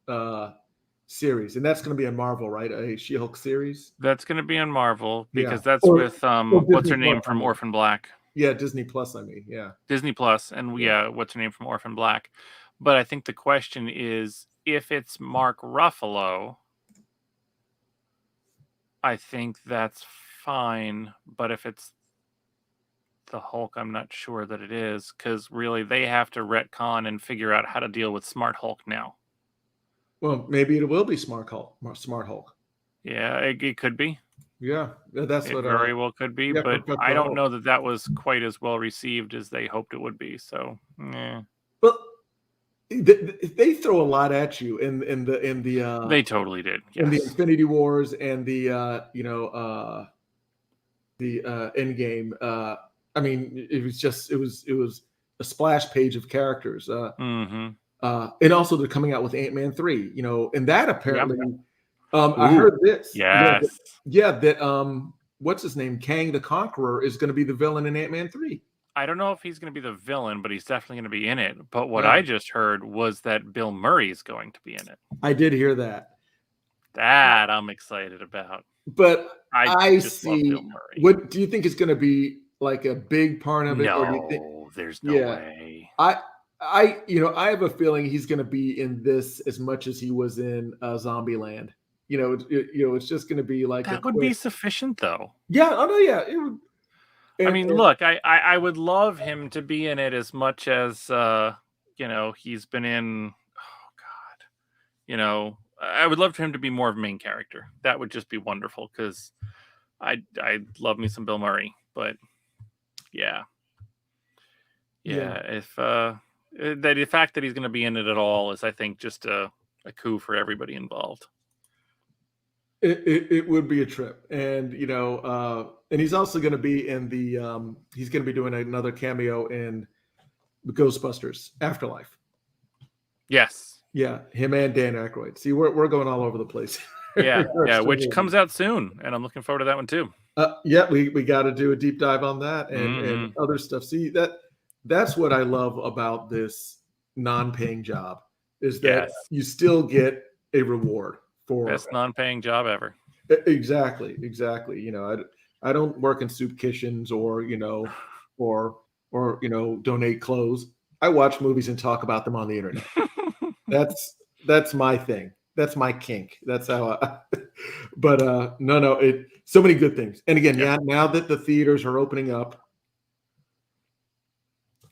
series, and that's going to be on Marvel, right? A She-Hulk series. That's going to be on Marvel because that's with what's her name from Orphan Black. Yeah, Disney Plus. I mean, yeah, Disney Plus, and what's her name from Orphan Black? But I think the question is, if it's Mark Ruffalo, I think that's fine. But if it's the Hulk, I'm not sure that it is, because really they have to retcon and figure out how to deal with Smart Hulk now. Well, maybe it will be Smart Hulk. Smart Hulk. Yeah, it could be. Yeah, that's It what. very well could be, Yeah, but Professor I don't Hulk. know that that was quite as well received as they hoped it would be. So, Well, they throw a lot at you in the they totally did. in the Yes. Infinity Wars and the Endgame. I mean, it was a splash page of characters. Mm-hmm. And also they're coming out with Ant-Man 3. And that Yep. apparently, I heard this. Yes. That what's his name? Kang the Conqueror is going to be the villain in Ant-Man 3. I don't know if he's going to be the villain, but he's definitely going to be in it. But what Yeah. I just heard was that Bill Murray's going to be in it. I did hear that. That I'm excited about. But I just see. love Bill Murray. What do you think is going to be like a big part of it? No, or do you think, there's no way. I have a feeling he's going to be in this as much as he was in Zombieland. It's just going to be like that would be sufficient, though. Yeah, oh no, yeah. It would, look, I would love him to be in it as much as he's been in. Oh God, I would love for him to be more of a main character. That would just be wonderful because I love me some Bill Murray. But yeah. If the fact that he's going to be in it at all is, I think, just a coup for everybody involved. It would be a trip, and and he's also going to be in the he's going to be doing another cameo in the Ghostbusters Afterlife. Yes. Yeah, him and Dan Aykroyd. See, we're going all over the place. Yeah, which comes out soon, and I'm looking forward to that one too. We got to do a deep dive on that and other stuff. See, that's what I love about this non-paying job is that you still get a reward for best non-paying job ever. Exactly. I don't work in soup kitchens or donate clothes. I watch movies and talk about them on the internet. That's my thing. That's my kink. That's how but no, so many good things. And again, now that the theaters are opening up,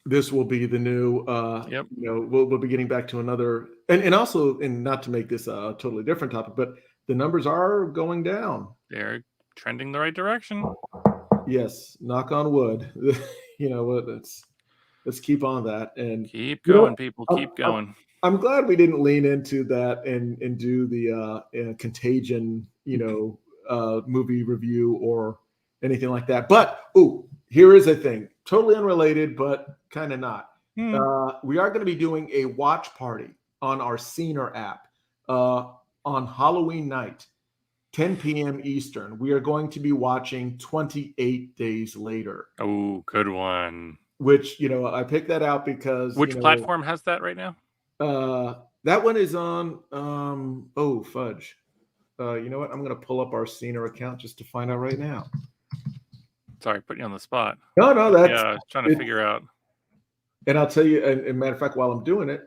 this will be the new we'll be getting back to another and also, and not to make this a totally different topic, but the numbers are going down. They're trending the right direction. Yes, knock on wood. Let's keep on that and keep going, people. Keep going. I'm glad we didn't lean into that and do the Contagion, movie review or anything like that. But here is a thing, totally unrelated, but kind of not. We are going to be doing a watch party on our Scener app on Halloween night, 10 p.m. Eastern. We are going to be watching 28 Days Later. Oh, good one. Which, I picked that out because... Which platform has that right now? That one is on... fudge. You know what? I'm going to pull up our Scener account just to find out right now. Sorry, putting you on the spot. No, that's... Yeah, I was trying to figure out. And I'll tell you, and matter of fact, while I'm doing it,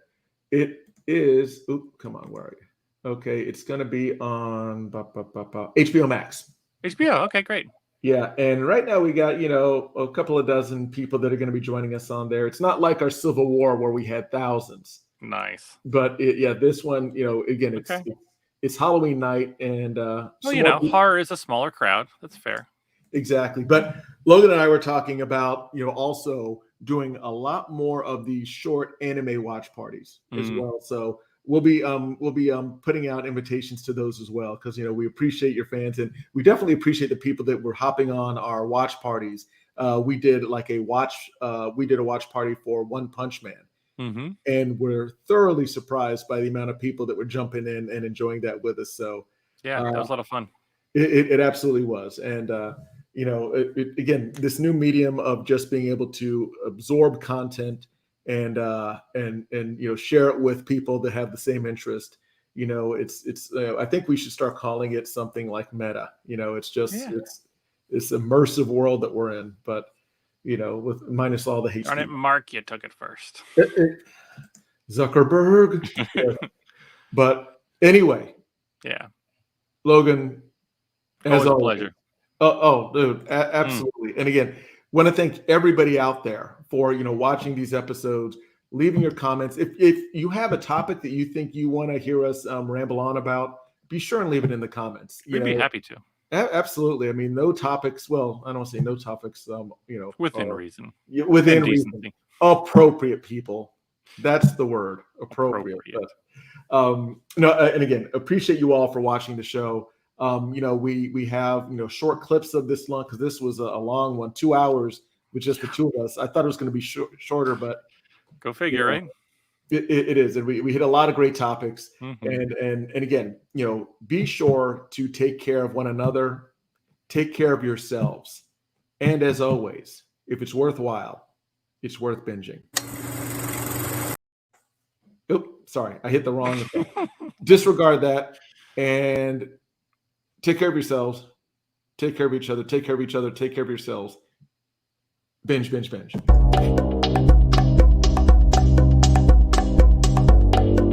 it is... come on, where are you? Okay, it's going to be on HBO Max. HBO, okay, great. Yeah, and right now we got, a couple of dozen people that are going to be joining us on there. It's not like our Civil War where we had thousands. Nice. But this one, again, it's Halloween night, and horror is a smaller crowd. That's fair. Exactly. But Logan and I were talking about, also doing a lot more of these short anime watch parties as well. So we'll be putting out invitations to those as well, because we appreciate your fans, and we definitely appreciate the people that were hopping on our watch parties. We did a watch party for One Punch Man, and we're thoroughly surprised by the amount of people that were jumping in and enjoying that with us. So that was a lot of fun. It absolutely was, and again, this new medium of just being able to absorb content and share it with people that have the same interest. It's I think we should start calling it something like meta. It's just it's this immersive world that we're in. But with minus all the hate Darn it, speech. Mark, you took it first. Zuckerberg. But anyway, yeah, Logan, as always a always. pleasure. Dude, absolutely. And again, want to thank everybody out there for watching these episodes, leaving your comments. If you have a topic that you think you want to hear us ramble on about, be sure and leave it in the comments. We'd be happy to. Absolutely. I mean, no topics. Well, I don't say no topics. Within reason. Within reason. Appropriate people. That's the word. Appropriate. But, and again, appreciate you all for watching the show. We have short clips of this long because this was a long one, 2 hours with just the two of us. I thought it was going to be shorter, but go figure, right? It is, and we hit a lot of great topics. And again, be sure to take care of one another, take care of yourselves, and as always, if it's worthwhile, it's worth binging. Sorry, I hit the wrong. Disregard that and take care of yourselves. Take care of each other. Take care of each other. Take care of yourselves. Binge, binge, binge.